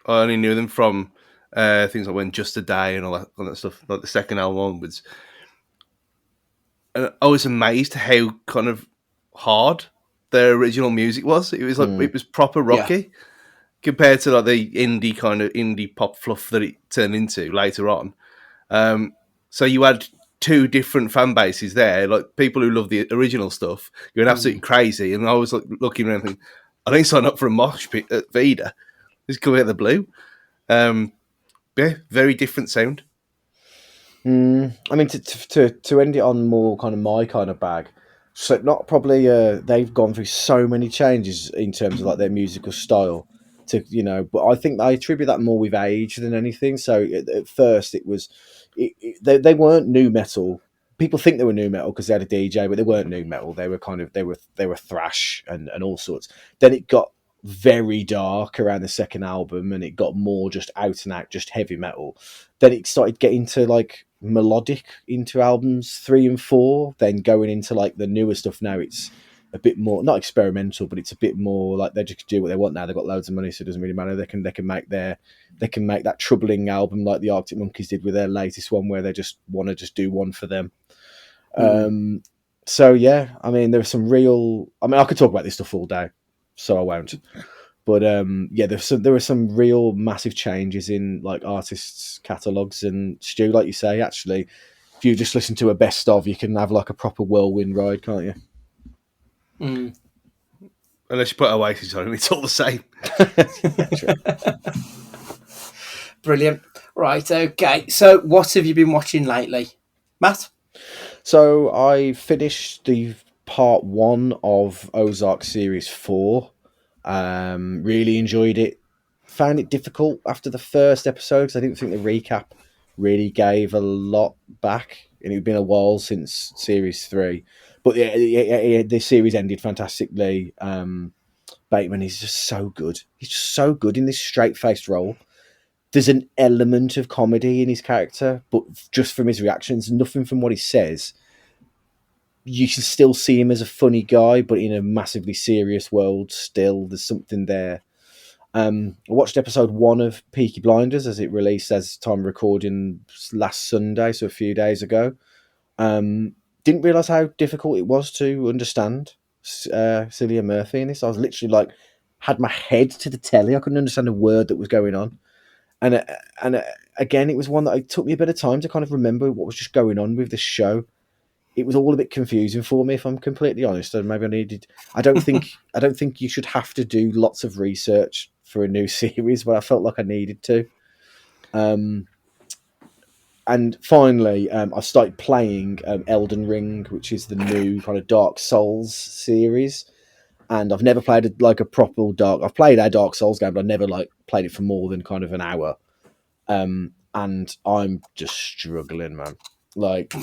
I only knew them from things like When Just a Day and all that stuff, like the second album onwards. And I was amazed how kind of hard their original music was. It was like it was proper Yeah. rocky compared to like the indie kind of indie pop fluff that it turned into later on. So you had two different fan bases there, like people who love the original stuff going absolutely crazy, and I was like looking around thinking, I didn't sign up for a mosh pit at Vida. It's coming out of the blue. Yeah, very different sound. I mean, to end it on more kind of my kind of bag. So not probably. They've gone through so many changes in terms of like their musical style. But I think I attribute that more with age than anything. So at first it was, they weren't new metal. People think they were new metal because they had a DJ, but they weren't new metal. They were they were thrash and all sorts. Then it got very dark around the second album, and it got more just out and out, just heavy metal. Then it started getting to like melodic into albums 3 and 4. Then going into like the newer stuff now, it's a bit more not experimental, but it's a bit more like they just do what they want now. They've got loads of money, so it doesn't really matter. They can make that troubling album like the Arctic Monkeys did with their latest one, where they just want to just do one for them. So yeah, I mean, there was some real. I mean, I could talk about this stuff all day, so I won't. But yeah, there were some real massive changes in like artists' catalogues, and Stu, like you say, actually, if you just listen to a best of, you can have like a proper whirlwind ride, can't you? Unless you put Oasis on, it's all the same. Brilliant. Right, okay. So what have you been watching lately, Matt? So I finished the part 1 of Ozark Series 4. Really enjoyed it. Found it difficult after the first episode because I didn't think the recap really gave a lot back, and it had been a while since Series 3. But the series ended fantastically. Bateman is just so good. He's just so good in this straight-faced role. There's an element of comedy in his character, but just from his reactions, nothing from what he says. You can still see him as a funny guy, but in a massively serious world still. There's something there. I watched episode 1 of Peaky Blinders as it released as time recording last Sunday, so a few days ago. Didn't realise how difficult it was to understand Cillian Murphy in this. I was literally like, had my head to the telly. I couldn't understand a word that was going on. And again, it was one that it took me a bit of time to kind of remember what was just going on with this show. It was all a bit confusing for me, if I'm completely honest. And maybe I needed. I don't think you should have to do lots of research for a new series, but I felt like I needed to. And finally, I started playing Elden Ring, which is the new kind of Dark Souls series. And I've never played a proper I've played a Dark Souls game, but I've never like played it for more than kind of an hour. And I'm just struggling, man. Like,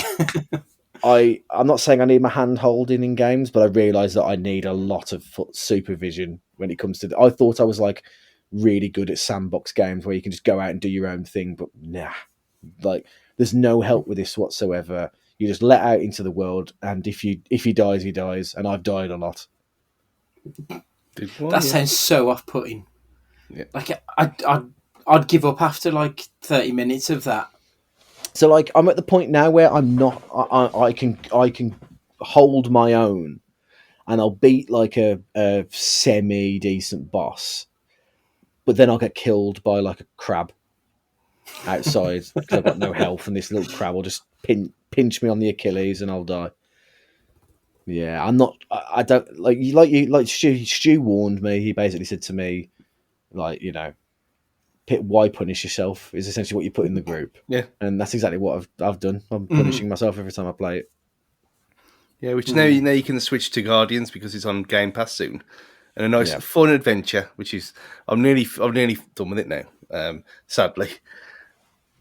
I'm not saying I need my hand holding in games, but I realise that I need a lot of supervision when it comes to. I thought I was like really good at sandbox games where you can just go out and do your own thing, but nah, like there's no help with this whatsoever. You just let out into the world, and if he dies, he dies, and I've died a lot. That sounds so off-putting. Yeah. Like I'd give up after like 30 minutes of that. So like I'm at the point now where I'm not. I can hold my own, and I'll beat like a semi decent boss, but then I'll get killed by like a crab outside because I've got no health, and this little crab will just pinch me on the Achilles, and I'll die. Yeah, I'm not. I don't like Stu warned me. He basically said to me, like, why punish yourself is essentially what you put in the group. Yeah, and that's exactly what I've done. I'm punishing myself every time I play it. Yeah, which now you can switch to Guardians because it's on Game Pass soon, and a nice fun adventure. Which is I've nearly done with it now, sadly.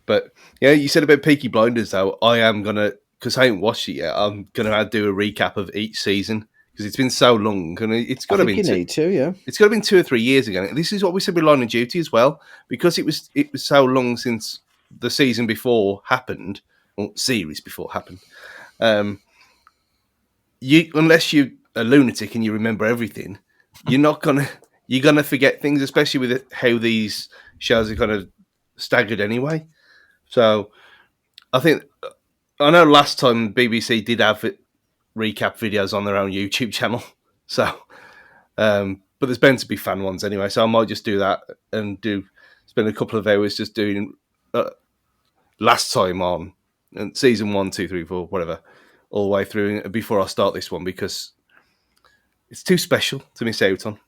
But yeah, you said about Peaky Blinders though. I am gonna, because I haven't watched it yet. I'm gonna do a recap of each season because it's been so long, and it's got to be. Need to, yeah. It's got to be 2 or 3 years ago. This is what we said with Line of Duty as well, because it was so long since the season before happened, or series before happened. Unless you're a lunatic and you remember everything, you're gonna forget things, especially with how these shows are kind of staggered anyway. So I know last time BBC did have recap videos on their own YouTube channel. So, but there's bound to be fan ones anyway. So I might just do that and spend a couple of hours just doing last time on and season 1, 2, 3, 4, whatever, all the way through before I start this one, because it's too special to miss out on.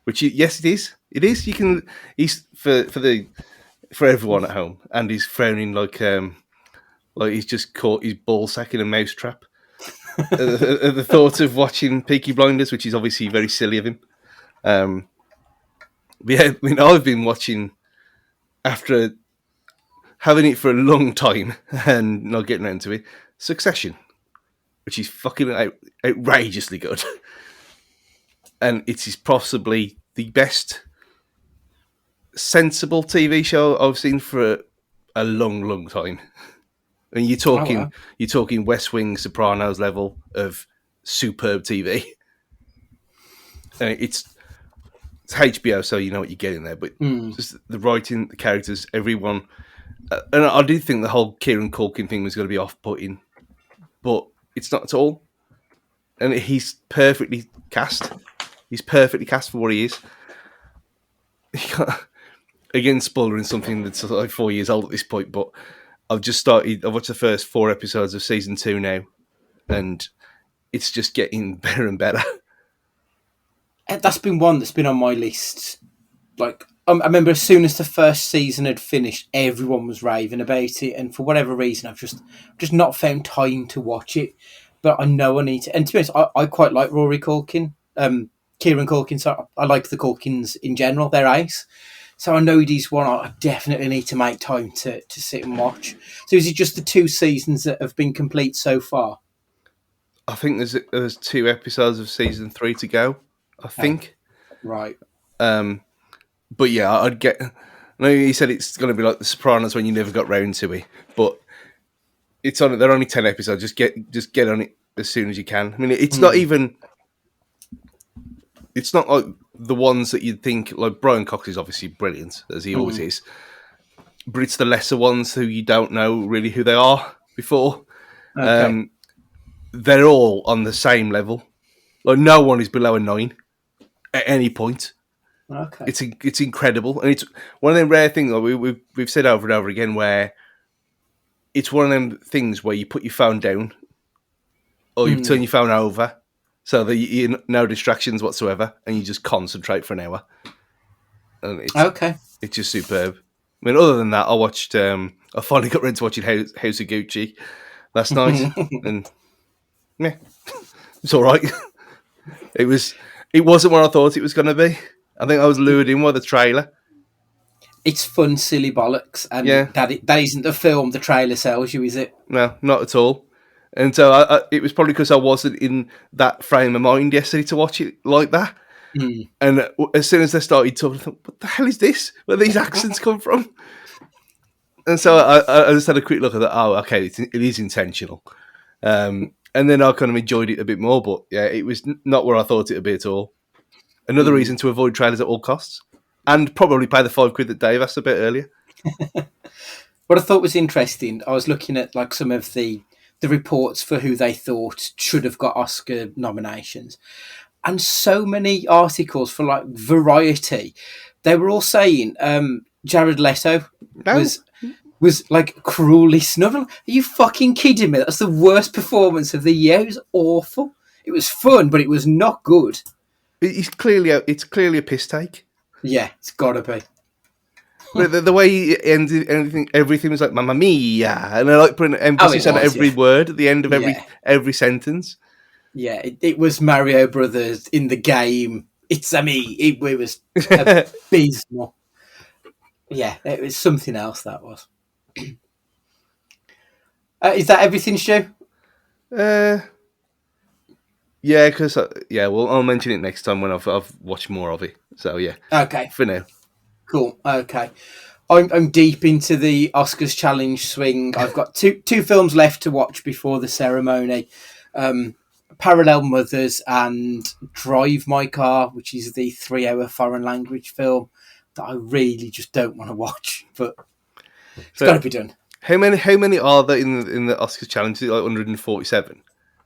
But, yes, it is. It is. You can. He's for everyone at home, and he's frowning like he's just caught his ball sack in a mousetrap. The thought of watching Peaky Blinders, which is obviously very silly of him. Yeah, I mean, I've been watching after having it for a long time and not getting around to it. Succession, which is fucking outrageously good, and it is possibly the best sensible TV show I've seen for a long, long time. And you're talking West Wing, Sopranos level of superb TV. And it's HBO, so you know what you're getting there. But just the writing, the characters, everyone. And I did think the whole Kieran Culkin thing was going to be off-putting, but it's not at all. And he's perfectly cast. He's perfectly cast for what he is. Again, spoiling something that's like 4 years old at this point, but I've watched the first 4 episodes of season 2 now, and it's just getting better and better. That's been one that's been on my list. Like, I remember as soon as the first season had finished, everyone was raving about it, and for whatever reason, I've just not found time to watch it. But I know I need to. And to be honest, I quite like Rory Culkin, Kieran Culkin. So I like the Culkins in general. They're ace. So I know he's one I definitely need to make time to sit and watch. So is it just the 2 seasons that have been complete so far? I think there's 2 episodes of season 3 to go. I think. Right. But yeah, I'd get. I know you said it's going to be like The Sopranos when you never got round to it, but it's on. They're only 10 episodes. Just get on it as soon as you can. I mean, it's not even. It's not like the ones that you'd think. Like Brian Cox is obviously brilliant, as he always is, but it's the lesser ones who you don't know really who they are before. Okay. They're all on the same level. Like no one is below a 9 at any point. Okay, it's incredible, and it's one of them rare things that we've said over and over again, where it's one of them things where you put your phone down, or you turn your phone over, so that you no distractions whatsoever, and you just concentrate for an hour. And it's just superb. I mean, other than that, I finally got around to watching House of Gucci last night, and yeah, it's all right. It wasn't what I thought it was going to be. I think I was lured in by the trailer. It's fun, silly bollocks, and that isn't the film the trailer sells you, is it? No, not at all. And so it was probably because I wasn't in that frame of mind yesterday to watch it like that. And as soon as they started talking, I thought, what the hell is this? Where these accents come from? And so I just had a quick look at that. Oh, okay, it is intentional. And then I kind of enjoyed it a bit more. But yeah, it was not where I thought it would be at all. Another reason to avoid trailers at all costs. And probably pay the £5 that Dave asked a bit earlier. What I thought was interesting, I was looking at like some of the reports for who they thought should have got Oscar nominations. And so many articles for like Variety, they were all saying Jared Leto was like cruelly snubbed. Are you fucking kidding me? That's the worst performance of the year. It was awful. It was fun, but it was not good. It's clearly a piss take. Yeah, it's gotta be. But the way he ended everything was like "Mamma Mia," and I like putting emphasis on every word at the end of every sentence. Yeah, it was Mario Brothers in the game. It's me. It was abysmal. Yeah, it was something else. That was. Is that everything, Stu? Yeah, because well, I'll mention it next time when I've watched more of it. So yeah, okay, for now. Cool. Okay, I'm deep into the Oscars challenge swing. I've got two films left to watch before the ceremony. Parallel Mothers and Drive My Car, which is the 3-hour foreign language film that I really just don't want to watch, but it's got to be done. How many are there in the Oscars challenge? Is it like 147?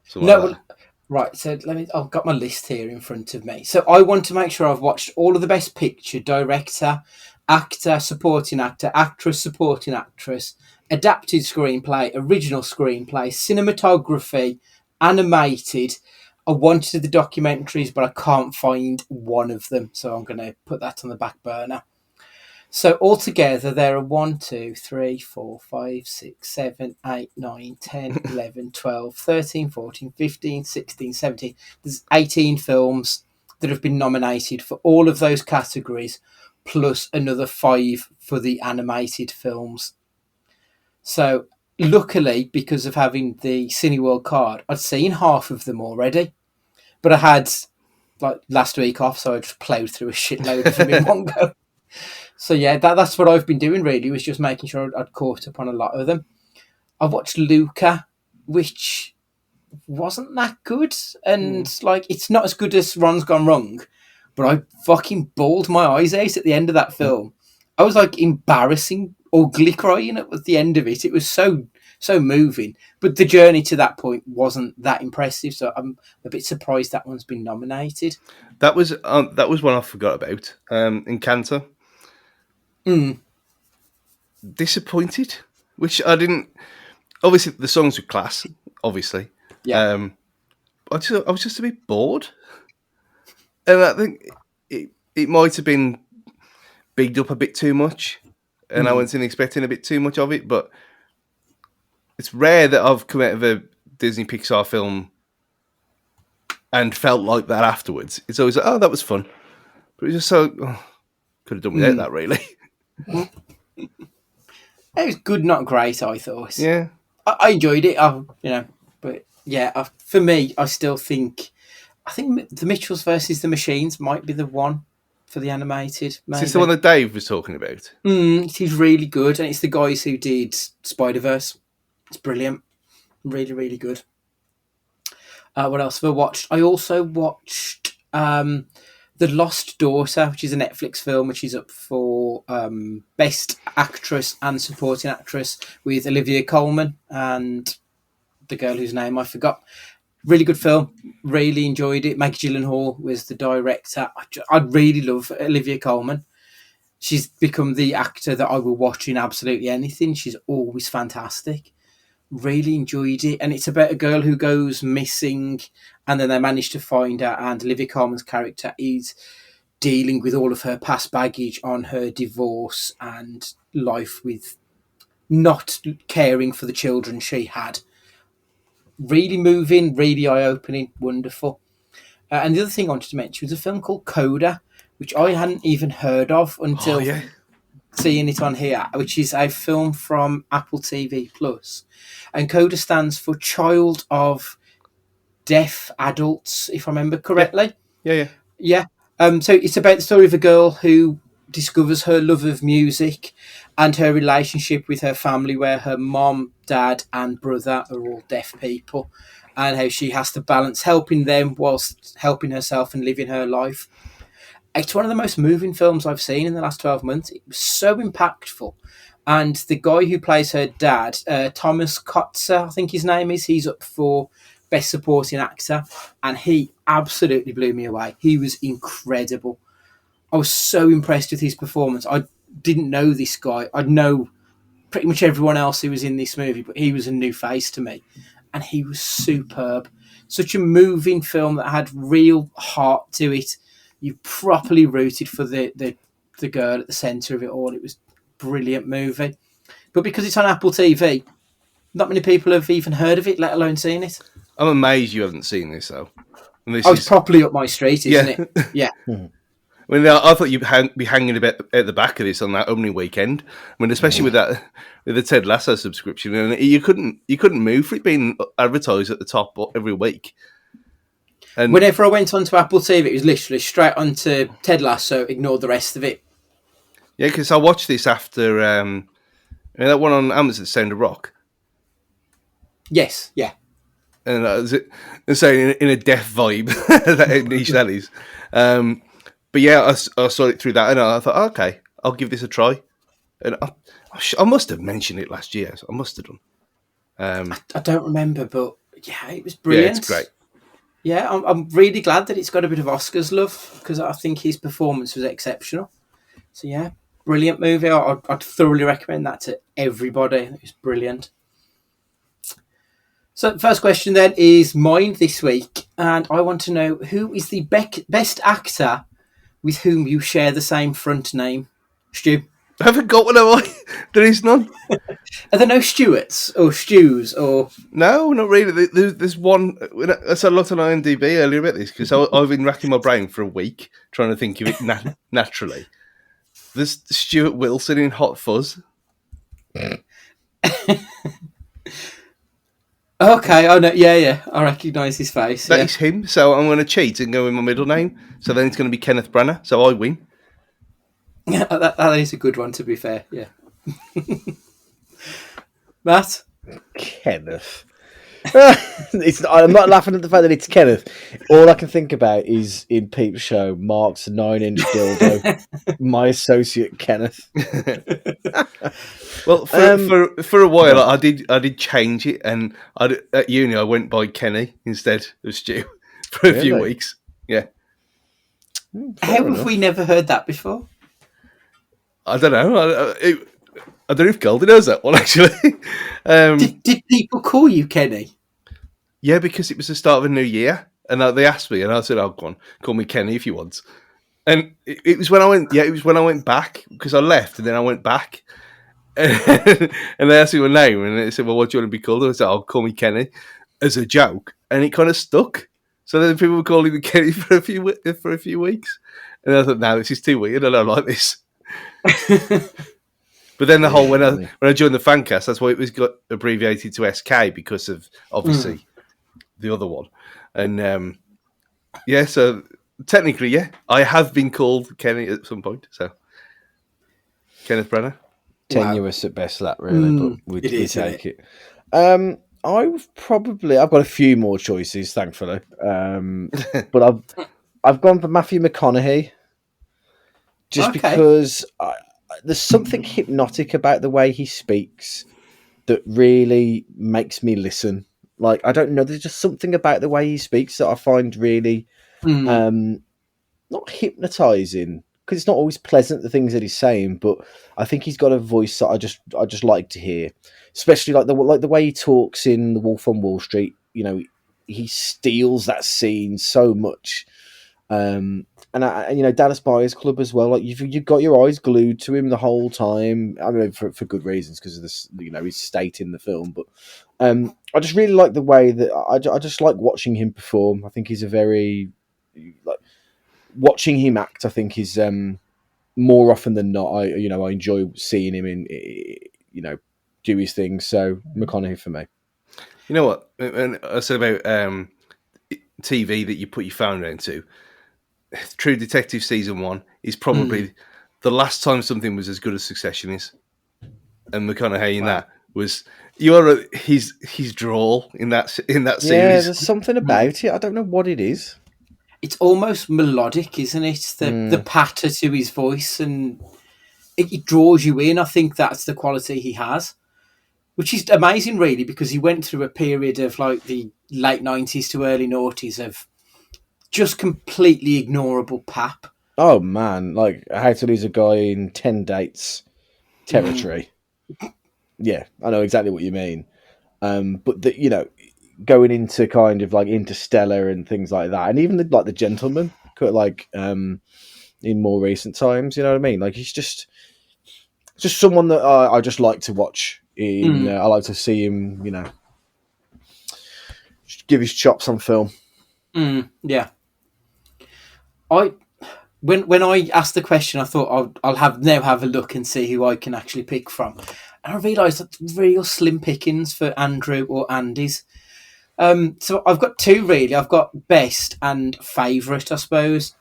Something No, like well, right. So I've got my list here in front of me. So I want to make sure I've watched all of the Best Picture, Director, Actor, Supporting Actor, Actress, Supporting Actress, Adapted Screenplay, Original Screenplay, Cinematography, Animated. I wanted the documentaries, but I can't find one of them, so I'm going to put that on the back burner. So altogether, there are 1, 2, 3, 4, 5, 6, 7, 8, 9, 10, 11, 12, 13, 14, 15, 16, 17. There's 18 films that have been nominated for all of those categories, plus another 5 for the animated films. So luckily, because of having the Cineworld card, I'd seen half of them already, but I had like last week off, so I just ploughed through a shitload of them in one go. So yeah, that's what I've been doing really, was just making sure I'd caught up on a lot of them. I've watched Luca, which wasn't that good, and like it's not as good as Ron's Gone Wrong, but I fucking bawled my eyes out at the end of that film. I was like embarrassing, ugly crying at the end of it. It was so moving, but the journey to that point wasn't that impressive. So I'm a bit surprised that one's been nominated. that was one I forgot about. Encanto. Disappointed, which I didn't. Obviously, the songs were class. Obviously, Yeah. I was just a bit bored, and I think it might have been bigged up a bit too much, and I went in expecting a bit too much of it. But it's rare that I've come out of a Disney Pixar film and felt like that afterwards. It's always like, oh, that was fun, but it's just so could have done without that, really. It was good, not great, I thought. Yeah. I enjoyed it, but yeah, for me, I still think, the Mitchells versus the Machines might be the one for the animated. Is this the one that Dave was talking about? It is really good, and it's the guys who did Spider-Verse. It's brilliant. Really, really good. What else have I watched? I also watched The Lost Daughter, which is a Netflix film, which is up for Best Actress and Supporting Actress with Olivia Colman and the girl whose name I forgot. Really good film. Really enjoyed it. Maggie Gyllenhaal was the director. I really love Olivia Colman. She's become the actor that I will watch in absolutely anything. She's always fantastic. Really enjoyed it, and it's about a girl who goes missing, and then they manage to find her, and Olivia Colman's character is dealing with all of her past baggage on her divorce and life with not caring for the children she had. Really moving, really eye-opening, wonderful. And the other thing I wanted to mention was a film called Coda, which I hadn't even heard of until seeing it on here, which is a film from Apple TV Plus. And CODA stands for Child of Deaf Adults, if I remember correctly. Yeah. So it's about the story of a girl who discovers her love of music and her relationship with her family, where her mom, dad, and brother are all deaf people, and how she has to balance helping them whilst helping herself and living her life. It's one of the most moving films I've seen in the last 12 months. It was so impactful. And the guy who plays her dad, Thomas Kotzer, I think his name is, he's up for Best Supporting Actor. And he absolutely blew me away. He was incredible. I was so impressed with his performance. I didn't know this guy. I'd know pretty much everyone else who was in this movie, but he was a new face to me. And he was superb. Such a moving film that had real heart to it. You properly rooted for the girl at the centre of it all. It was a brilliant movie. But because it's on Apple TV, not many people have even heard of it, let alone seen it. I'm amazed you haven't seen this, though. It's properly up my street, isn't it? Yeah. I mean, I thought you'd be hanging a bit at the back of this on that opening weekend. I mean, especially with the Ted Lasso subscription, and you couldn't move for it being advertised at the top every week. And whenever I went onto Apple TV, it was literally straight onto Ted Lasso, ignore the rest of it. Yeah, because I watched this after that one on Amazon, Sound of Rock. Yes, yeah. and I was saying in a deaf vibe that niche that is. But yeah, I saw it through that, and I thought, okay, I'll give this a try. And I must have mentioned it last year. So I must have done. I don't remember, but yeah, it was Yeah, brilliant. it's great. Yeah, I'm really glad that it's got a bit of Oscars love because I think his performance was exceptional. So yeah, brilliant movie. I'd thoroughly recommend that to everybody. It was brilliant. So first question then is mine this week, and I want to know who is the best actor with whom you share the same front name, Stu. I haven't got one, have I? There is none. Are there no Stuarts or Stews or? No, not really. There's one. I said a lot on IMDb earlier about this because I've been racking my brain for a week trying to think of it naturally. There's Stuart Wilson in Hot Fuzz. Okay, I know. Yeah, I recognise his face. That is him. So I'm going to cheat and go with my middle name. So then it's going to be Kenneth Branagh. So I win. Yeah, that is a good one. To be fair, yeah. Matt, Kenneth. I'm not laughing at the fact that it's Kenneth. All I can think about is in Peep's show, Mark's 9-inch dildo. My associate Kenneth. Well, for a while, I did change it, and at uni I went by Kenny instead of Stu for a few weeks. Yeah. how have we never heard that before? I don't know. I don't know if Goldie knows that one actually. Did people call you Kenny? Yeah, because it was the start of a new year, and they asked me, and I said, "Oh, go on, call me Kenny if you want." And it was when I went. Yeah, it was when I went back because I left, and then I went back, and they asked me my name, and they said, "Well, what do you want to be called?" And I said, "I'll call me Kenny," as a joke, and it kind of stuck. So then people were calling me Kenny for a few weeks, and I thought, "No, this is too weird. I don't like this." But then the whole when I joined the Fancast, that's why it was got abbreviated to SK because of obviously the other one, and yeah. So technically, yeah, I have been called Kenny at some point. So Kenneth Branagh, Tenuous at best, that really, but we take it. I've got a few more choices, thankfully, but I've gone for Matthew McConaughey, just because there's something hypnotic about the way he speaks that really makes me listen. Like, I don't know, there's just something about the way he speaks that I find really not hypnotizing, because it's not always pleasant, the things that he's saying, but I think he's got a voice that I just like to hear, especially like the way he talks in The Wolf on Wall Street. You know, he steals that scene so much. And you know, Dallas Buyers Club as well. Like you've got your eyes glued to him the whole time. I mean, for good reasons, because of this, you know, his state in the film. But I just really like the way that I just like watching him perform. I think he's a very watching him act. I think is more often than not. I enjoy seeing him do his thing. So McConaughey for me. You know what? And I said about TV that you put your phone into. True Detective season 1 is probably the last time something was as good as Succession is, and McConaughey in that was his drawl in that series. Yeah, there's something about it. I don't know what it is. It's almost melodic, isn't it? The patter to his voice, and it draws you in. I think that's the quality he has, which is amazing, really, because he went through a period of like the late 90s to early noughties of just completely ignorable pap. Oh man, like How to Lose a Guy in 10 Dates territory. Yeah, I know exactly what you mean. But going into kind of like Interstellar and things like that, and even the Gentleman, like in more recent times, you know what I mean? Like he's just someone that I just like to watch. I like to see him, give his chops on film. Yeah. When I asked the question, I thought I'll have a look and see who I can actually pick from, and I realised that's real slim pickings for Andrew or Andy's. So I've got two really. I've got best and favourite, I suppose.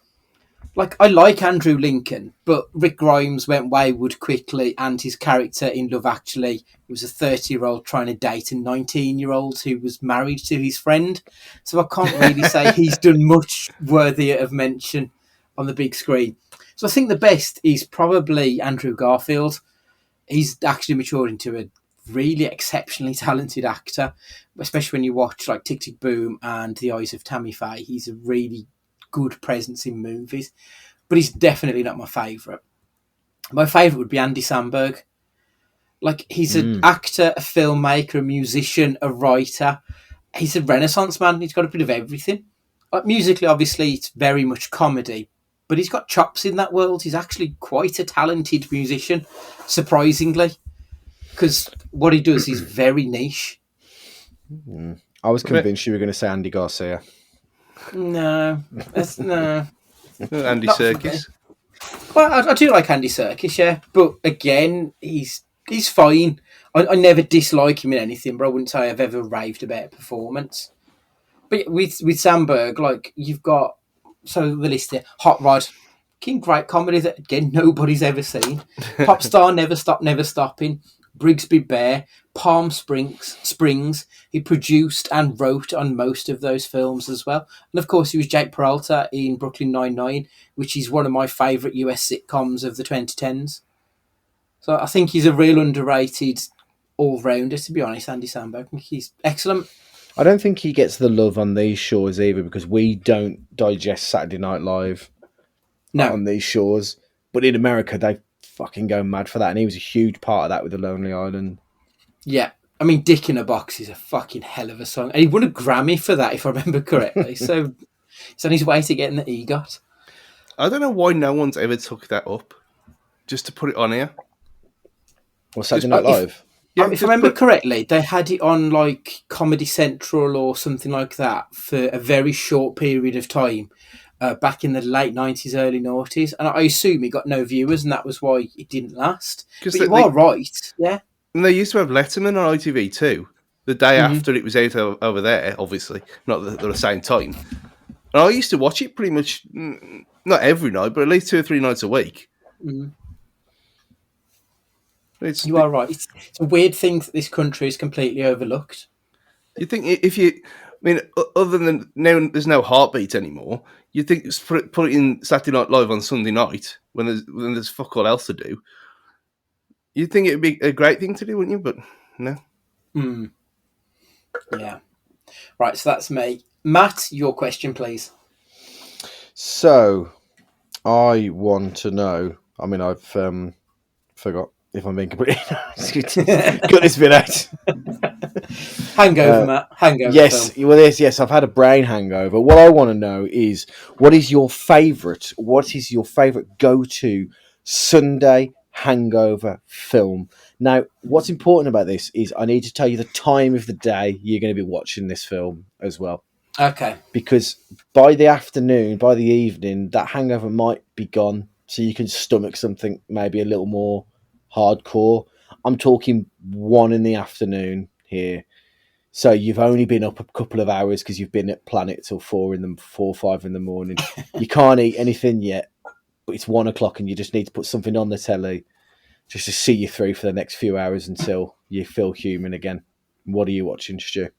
Like, I like Andrew Lincoln, but Rick Grimes went wayward quickly, and his character in Love Actually was a 30-year-old trying to date a 19-year-old who was married to his friend. So I can't really say he's done much worthy of mention on the big screen. So I think the best is probably Andrew Garfield. He's actually matured into a really exceptionally talented actor, especially when you watch like Tick Tick Boom and The Eyes of Tammy Faye. He's a really good presence in movies, but he's definitely not my favourite. My favourite would be Andy Samberg. Like, he's an actor, a filmmaker, a musician, a writer. He's a renaissance man. He's got a bit of everything. Like, musically, obviously, it's very much comedy, but he's got chops in that world. He's actually quite a talented musician, surprisingly, because what he does is very niche. I was convinced you were going to say Andy Garcia. No, that's no. Andy Not for Serkis. Well, I do like Andy Serkis, yeah, but again, he's fine. I never dislike him in anything, but I wouldn't say I've ever raved about a performance. But with Sandberg, like, you've got, so the list here: Hot Rod, King, great comedy that again nobody's ever seen. Pop Star, Never Stop, Never Stopping. Brigsby Bear, Palm Springs. He produced and wrote on most of those films as well. And of course, he was Jake Peralta in Brooklyn Nine-Nine, which is one of my favourite US sitcoms of the 2010s. So I think he's a real underrated all-rounder, to be honest, Andy Samberg. I think he's excellent. I don't think he gets the love on these shores either because we don't digest Saturday Night Live on these shores. But in America, they fucking go mad for that. And he was a huge part of that with The Lonely Island. Yeah. I mean, Dick in a Box is a fucking hell of a song. And he won a Grammy for that, if I remember correctly. So it's on his way to getting the EGOT. I don't know why no one's ever took that up just to put it on here. Or Saturday Night Live? If I remember correctly, they had it on like Comedy Central or something like that for a very short period of time back in the late 90s, early noughties. And I assume it got no viewers, and that was why it didn't last. But you are right, yeah. And they used to have Letterman on ITV too, the day after it was out over there, obviously, not at the same time. And I used to watch it pretty much, not every night, but at least 2 or 3 nights a week. Mm. You are right. It's a weird thing that this country is completely overlooked. You think other than now there's no Heartbeat anymore, you'd think put it in Saturday Night Live on Sunday night when there's fuck all else to do. You'd think it'd be a great thing to do, wouldn't you? But no. Mm. Yeah. Right, so that's me. Matt, your question, please. So, I want to know. I mean, I've forgot. If I'm being completely got this bit out. Hangover, Matt. Hangover. Yes, film. well, yes. I've had a brain hangover. What I want to know is what is your favourite go-to Sunday hangover film? Now, what's important about this is I need to tell you the time of the day you're going to be watching this film as well. Okay. Because by the afternoon, by the evening, that hangover might be gone, so you can stomach something maybe a little more hardcore. I'm talking 1 PM here. So you've only been up a couple of hours because you've been at Planet till 4 or 5 in the morning. You can't eat anything yet, but it's 1 o'clock and you just need to put something on the telly just to see you through for the next few hours until you feel human again. What are you watching, Stu?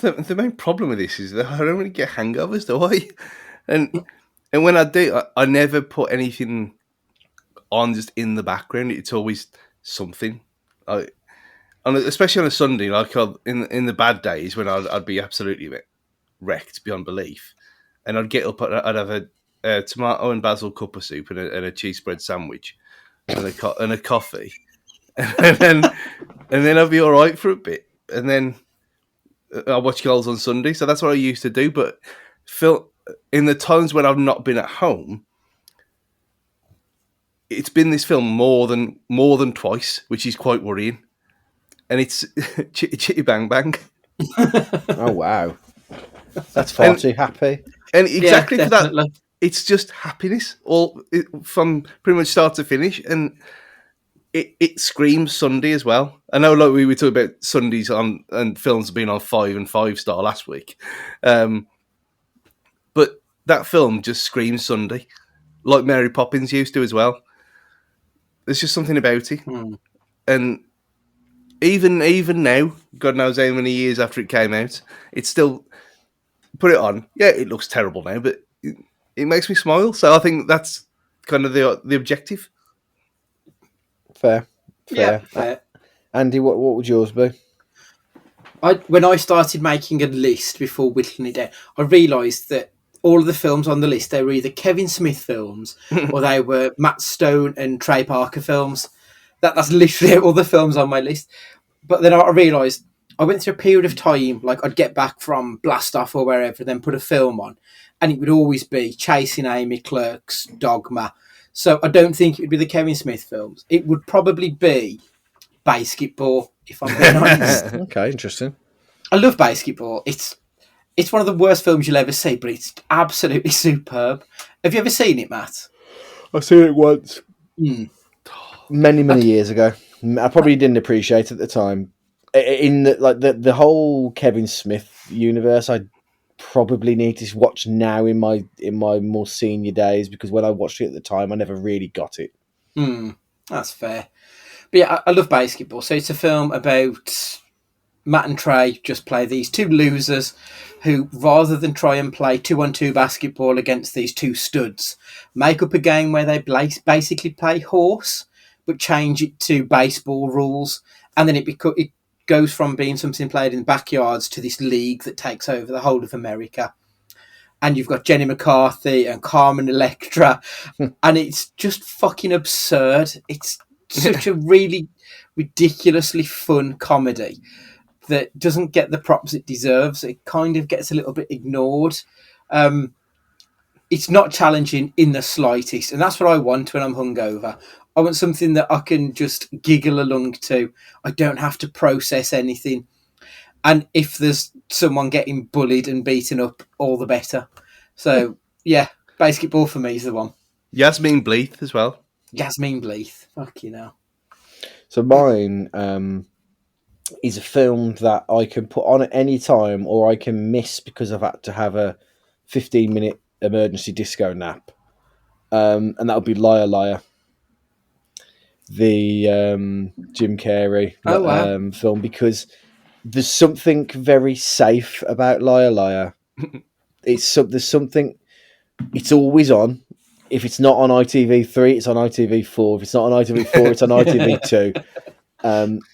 The main problem with this is that I don't really get hangovers, do I? And when I do, I never put anything on just in the background. It's always something. Especially on a Sunday, like in the bad days when I'd be absolutely wrecked beyond belief, and I'd get up, I'd have a tomato and basil cup of soup and a cheese spread sandwich and a coffee, and then I'd be all right for a bit, and then I watch goals on Sunday. So that's what I used to do. But in the times when I've not been at home, it's been this film more than twice, which is quite worrying. And it's Chitty Chitty Bang Bang. Oh, wow. That's far too happy. And exactly for that, it's just happiness from pretty much start to finish. And it screams Sunday as well. I know like we were talking about Sundays and films being on 5 and 5 star last week. But that film just screams Sunday, like Mary Poppins used to as well. There's just something about it, and even now, God knows how many years after it came out, it's still put it on. Yeah, it looks terrible now, but it makes me smile. So I think that's kind of the objective. Fair. Yeah, fair. Andy, what would yours be? When I started making a list before whittling it down, I realised that all of the films on the list, they were either Kevin Smith films or they were Matt Stone and Trey Parker films. That's literally all the films on my list. But then I realised I went through a period of time, like I'd get back from Blast Off or wherever, then put a film on, and it would always be Chasing Amy, Clerks, Dogma. So I don't think it would be the Kevin Smith films. It would probably be Basketball, if I'm being honest. Okay, interesting. I love Basketball. It's one of the worst films you'll ever see, but it's absolutely superb. Have you ever seen it, Matt? I've seen it once. Many years ago. I probably didn't appreciate it at the time. In the whole Kevin Smith universe, I probably need to watch now in my more senior days, because when I watched it at the time, I never really got it. That's fair. But yeah, I love Basketball. So it's a film about Matt and Trey just play these two losers who, rather than try and play 2-on-2 basketball against these two studs, make up a game where they basically play horse, but change it to baseball rules. And then it goes from being something played in backyards to this league that takes over the whole of America. And you've got Jenny McCarthy and Carmen Electra, and it's just fucking absurd. It's such a really ridiculously fun comedy that doesn't get the props it deserves. It kind of gets a little bit ignored. It's not challenging in the slightest, and that's what I want when I'm hungover. I want something that I can just giggle along to. I don't have to process anything. And if there's someone getting bullied and beaten up, all the better. So, yeah, Basketball for me is the one. Yasmin Bleeth as well. Yasmin Bleeth. Fuck you know. So mine is a film that I can put on at any time, or I can miss because I've had to have a 15-minute emergency disco nap. And that would be Liar Liar. The Jim Carrey film, because there's something very safe about Liar Liar. There's something. It's always on. If it's not on ITV3, it's on ITV4. If it's not on ITV4, it's on ITV2.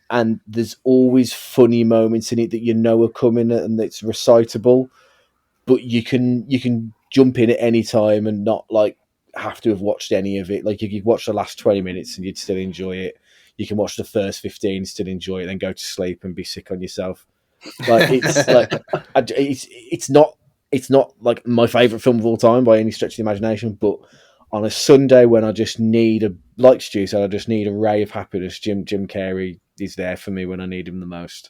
And there's always funny moments in it that you know are coming and it's recitable, but you can jump in at any time and not like have to have watched any of it. Like you could watch the last 20 minutes and you'd still enjoy it. You can watch the first 15, still enjoy it, then go to sleep and be sick on yourself. Like it's like it's not like my favourite film of all time by any stretch of the imagination, but on a Sunday when I just need like Stu said, I just need a ray of happiness, Jim Carrey is there for me when I need him the most.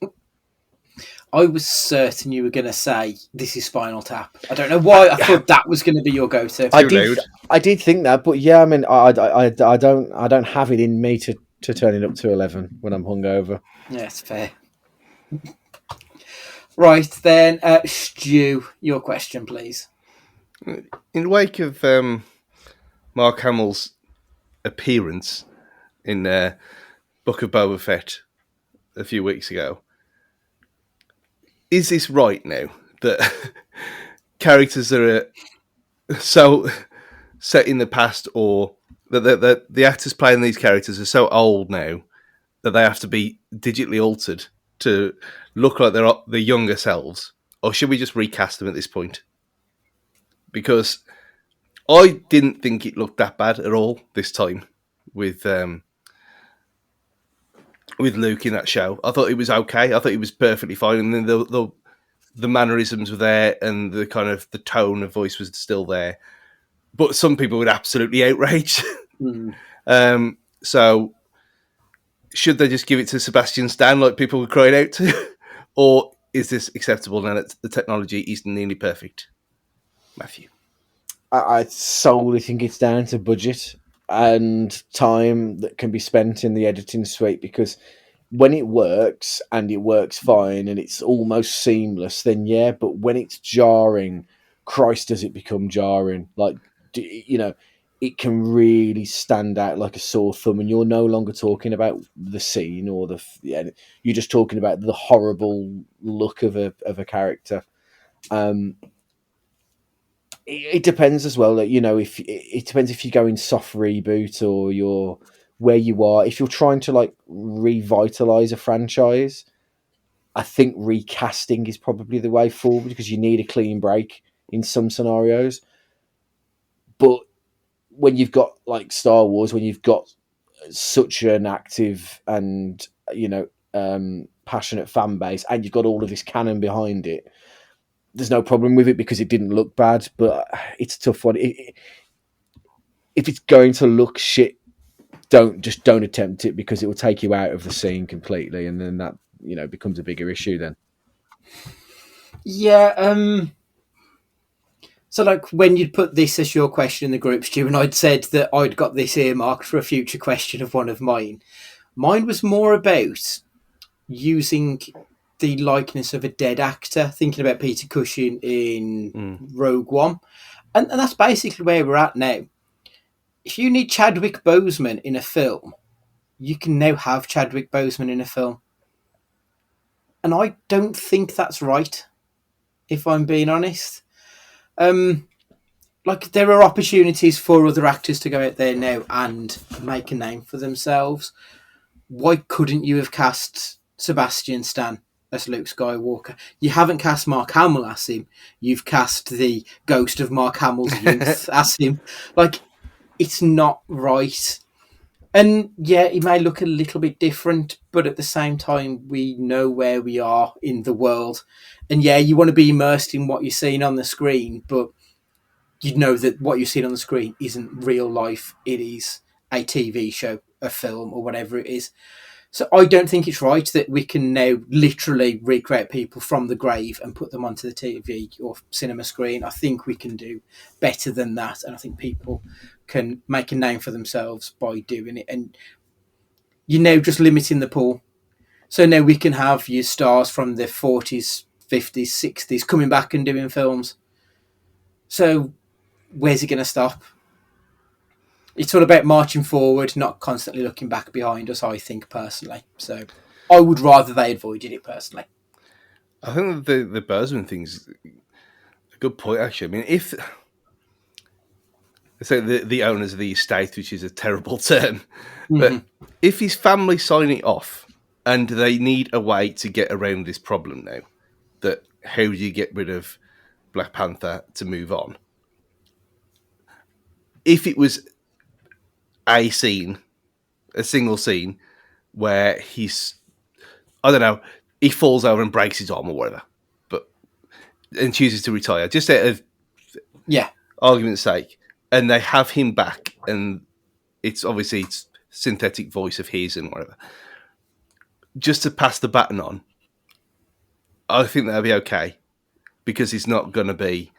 I was certain you were going to say This Is Spinal Tap. I don't know why I thought that was going to be your go-to. I did think that, but yeah, I mean, I don't have it in me to turn it up to 11 when I'm hungover. Yeah, that's fair. Right then, Stu, your question, please. In the wake of Mark Hamill's appearance in Book of Boba Fett a few weeks ago, is this right now that characters that are so set in the past, or that the actors playing these characters are so old now that they have to be digitally altered to look like they're the younger selves? Or should we just recast them at this point? Because I didn't think it looked that bad at all this time with Luke in that show. I thought it was okay. I thought it was perfectly fine. And then the mannerisms were there and the kind of the tone of voice was still there. But some people would absolutely outrage. So should they just give it to Sebastian Stan like people were crying out to? Or is this acceptable now that the technology is nearly perfect? Matthew? I solely think it's down to budget and time that can be spent in the editing suite, because when it works and it works fine and it's almost seamless, then yeah, but when it's jarring Christ, does it become jarring? Like, it can really stand out like a sore thumb, and you're no longer talking about the scene or you're just talking about the horrible look of a character. It depends as well. That if it depends if you're going soft reboot or you're where you are. If you're trying to like revitalize a franchise, I think recasting is probably the way forward because you need a clean break in some scenarios. But when you've got like Star Wars, when you've got such an active and passionate fan base, and you've got all of this canon behind it, there's no problem with it because it didn't look bad. But it's a tough one. If it's going to look shit, don't attempt it because it will take you out of the scene completely, and then that becomes a bigger issue then. Yeah. So, like, when you'd put this as your question in the group, Stu, and I'd said that I'd got this earmarked for a future question of one of mine. Mine was more about using the likeness of a dead actor, thinking about Peter Cushing in Rogue One. And that's basically where we're at now. If you need Chadwick Boseman in a film, you can now have Chadwick Boseman in a film. And I don't think that's right, if I'm being honest. Like, there are opportunities for other actors to go out there now and make a name for themselves. Why couldn't you have cast Sebastian Stan as Luke Skywalker? You haven't cast Mark Hamill as him. You've cast the ghost of Mark Hamill's youth as him. Like, it's not right. And yeah, it may look a little bit different, but at the same time, we know where we are in the world. And yeah, you want to be immersed in what you're seeing on the screen, but you know that what you're seeing on the screen isn't real life. It is a TV show, a film, or whatever it is. So I don't think it's right that we can now literally recreate people from the grave and put them onto the TV or cinema screen. I think we can do better than that. And I think people can make a name for themselves by doing it. And you're now just limiting the pool. So now we can have your stars from the 40s, 50s, 60s coming back and doing films. So where's it going to stop? It's all about marching forward, not constantly looking back behind us, I think, personally. So I would rather they avoided it, personally. I think the Boseman thing's a good point, actually. I mean, if... So the owners of the estate, which is a terrible term, but if his family sign it off and they need a way to get around this problem now, that how do you get rid of Black Panther to move on? If it was a single scene where he's, I don't know, he falls over and breaks his arm or whatever, and chooses to retire, just out of argument's sake, and they have him back, and it's synthetic voice of his and whatever, just to pass the baton on, I think that'd be okay, because it's not going to be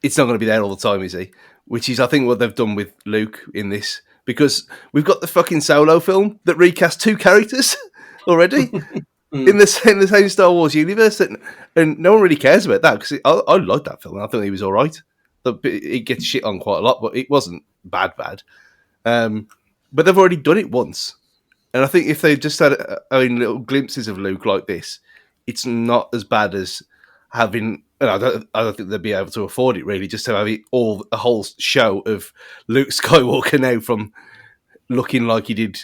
there all the time, is he? Which is, I think, what they've done with Luke in this, because we've got the fucking Solo film that recast 2 characters already in the same Star Wars universe, and no one really cares about that, because I liked that film, and I thought he was all right. It gets shit on quite a lot, but it wasn't bad. But they've already done it once, and I think if they just had little glimpses of Luke like this, it's not as bad as having. And I don't think they'd be able to afford it, really, just to have it a whole show of Luke Skywalker now from looking like he did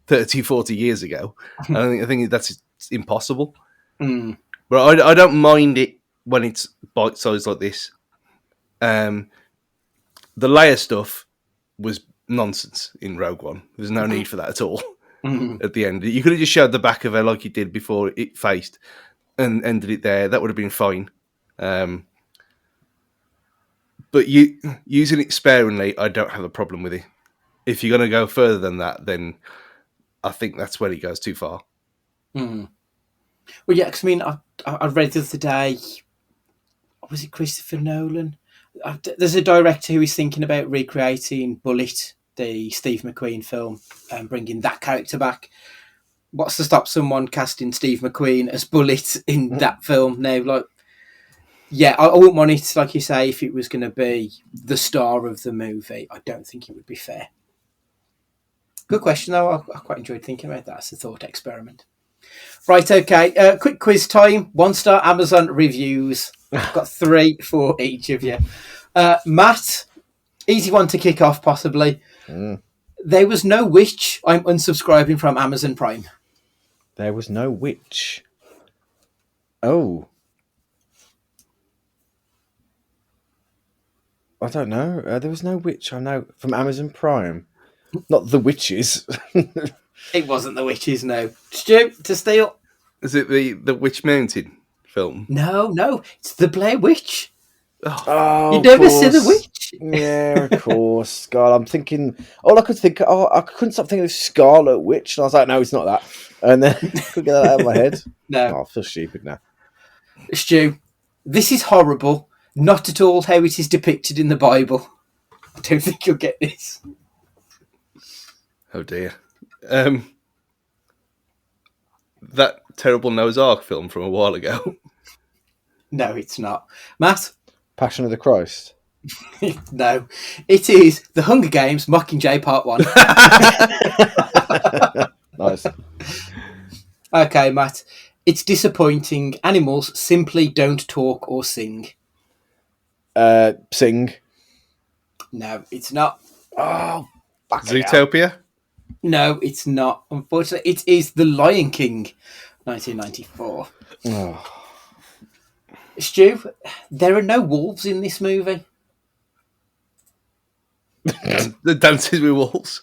30, 40 years ago. I think that's impossible. But I don't mind it when it's bite-sized like this. The Leia stuff was nonsense in Rogue One. There's no need for that at all. At the end, you could have just showed the back of her like you did before it faced, and ended it there. That would have been fine. But using it sparingly, I don't have a problem with it. If you're going to go further than that, then I think that's when it goes too far. Well, yeah, because I mean, I read the other day, was it Christopher Nolan? There's a director who is thinking about recreating Bullet, the Steve McQueen film, and bringing that character back. What's to stop someone casting Steve McQueen as Bullet in that film now? Like, yeah, I wouldn't want it, like you say, if it was going to be the star of the movie. I don't think it would be fair. Good question, though. I quite enjoyed thinking about that as a thought experiment. Right, okay. Quick quiz time. 1-star Amazon reviews. I've got 3 for each of you. Matt, easy one to kick off, possibly. There was no witch. I'm unsubscribing from Amazon Prime. There was no witch. Oh. I don't know. There was no witch. I know from Amazon Prime. Not the witches. It wasn't the witches, no. Stu, to steal. Is it the Witch Mountain film? No. It's the Blair Witch. Oh, you never see the witch? Yeah, of course. God, I'm thinking. All I could think. Oh, I couldn't stop thinking of Scarlet Witch, and I was like, no, it's not that. And then I couldn't get that out of my head. No. Oh, I feel stupid now. Stu, this is horrible. Not at all how it is depicted in the Bible. I don't think you'll get this. Oh dear. That terrible Noah's Ark film from a while ago. No, it's not. Matt? Passion of the Christ. No. It is The Hunger Games Mockingjay Part 1. Nice. Okay, Matt. It's disappointing. Animals simply don't talk or sing. Sing. No, it's not. Oh, Zootopia? No, it's not. Unfortunately, it is The Lion King, 1994. Oh. Stu, there are no wolves in this movie. The Dances with Wolves.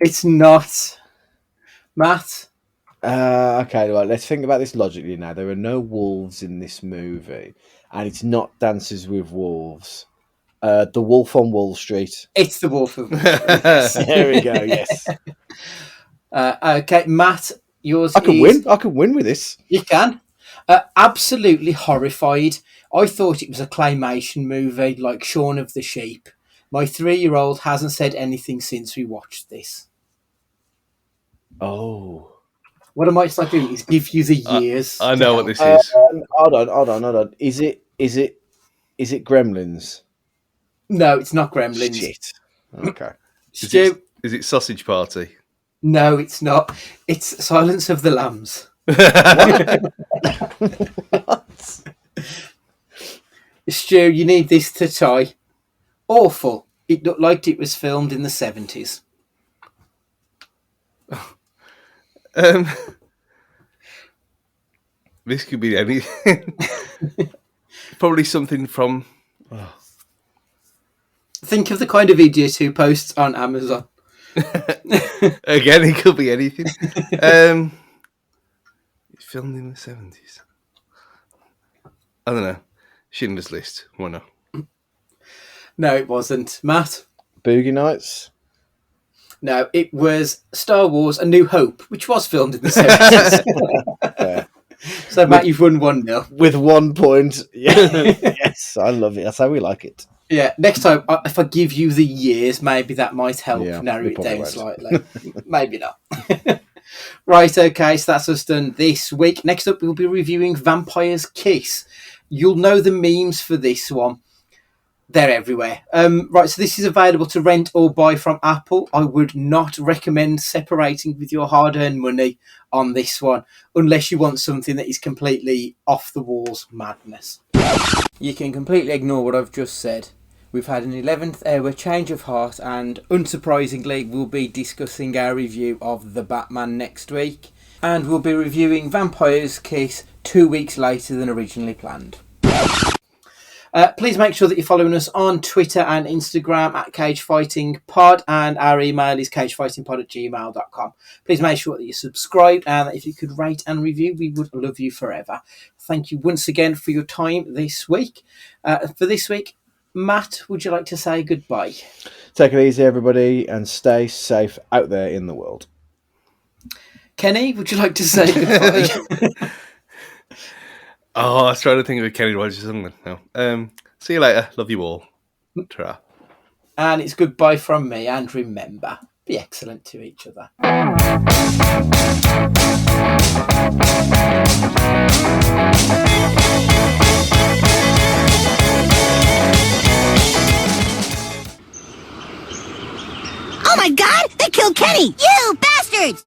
It's not. Matt? Okay, right, let's think about this logically now. There are no wolves in this movie, and it's not Dances with Wolves. The Wolf on Wall Street. It's The Wolf of Wall Street. There we go, yes. Okay, Matt, yours I can win. I can win with this. You can. Absolutely horrified. I thought it was a claymation movie like Shaun of the Sheep. My 3-year-old hasn't said anything since we watched this. Oh. What I might start doing is give you the years. I know what this is. Hold on. Is it Gremlins? No, it's not Gremlins. Shit. Okay. Stu? Is it Sausage Party? No, it's not. It's Silence of the Lambs. What? Stu, you need this to tie. Awful. It looked like it was filmed in the 70s. This could be anything. Probably something from... Think of the kind of idiot who posts on Amazon. Again, it could be anything. It's filmed in the 70s. I don't know. Schindler's List. Why not? No, it wasn't. Matt? Boogie Nights? No, it was Star Wars A New Hope, which was filmed in the 70s. So, Matt, you've won 1-0. With 1 point. Yeah. Yes, I love it. That's how we like it. Yeah, next time, if I give you the years, maybe that might help narrow we it probably down won't. slightly. Maybe not. Right, okay, so that's us done this week. Next up, we'll be reviewing Vampire's Kiss. You'll know the memes for this one. They're everywhere. Right, so this is available to rent or buy from Apple. I would not recommend separating with your hard-earned money on this one, unless you want something that is completely off-the-walls madness. You can completely ignore what I've just said. We've had an 11th hour change of heart, and unsurprisingly, we'll be discussing our review of The Batman next week, and we'll be reviewing Vampire's Kiss 2 weeks later than originally planned. Please make sure that you're following us on Twitter and Instagram at CageFightingPod, and our email is cagefightingpod@gmail.com. Please make sure that you're subscribed, and if you could rate and review, we would love you forever. Thank you once again for your time this week. For this week, Matt, would you like to say goodbye? Take it easy, everybody, and stay safe out there in the world. Kenny, would you like to say goodbye? Oh, I was trying to think of a Kenny Rogers song. No. See you later. Love you all. Ta-ra. And it's goodbye from me, and remember, be excellent to each other. Kenny, you!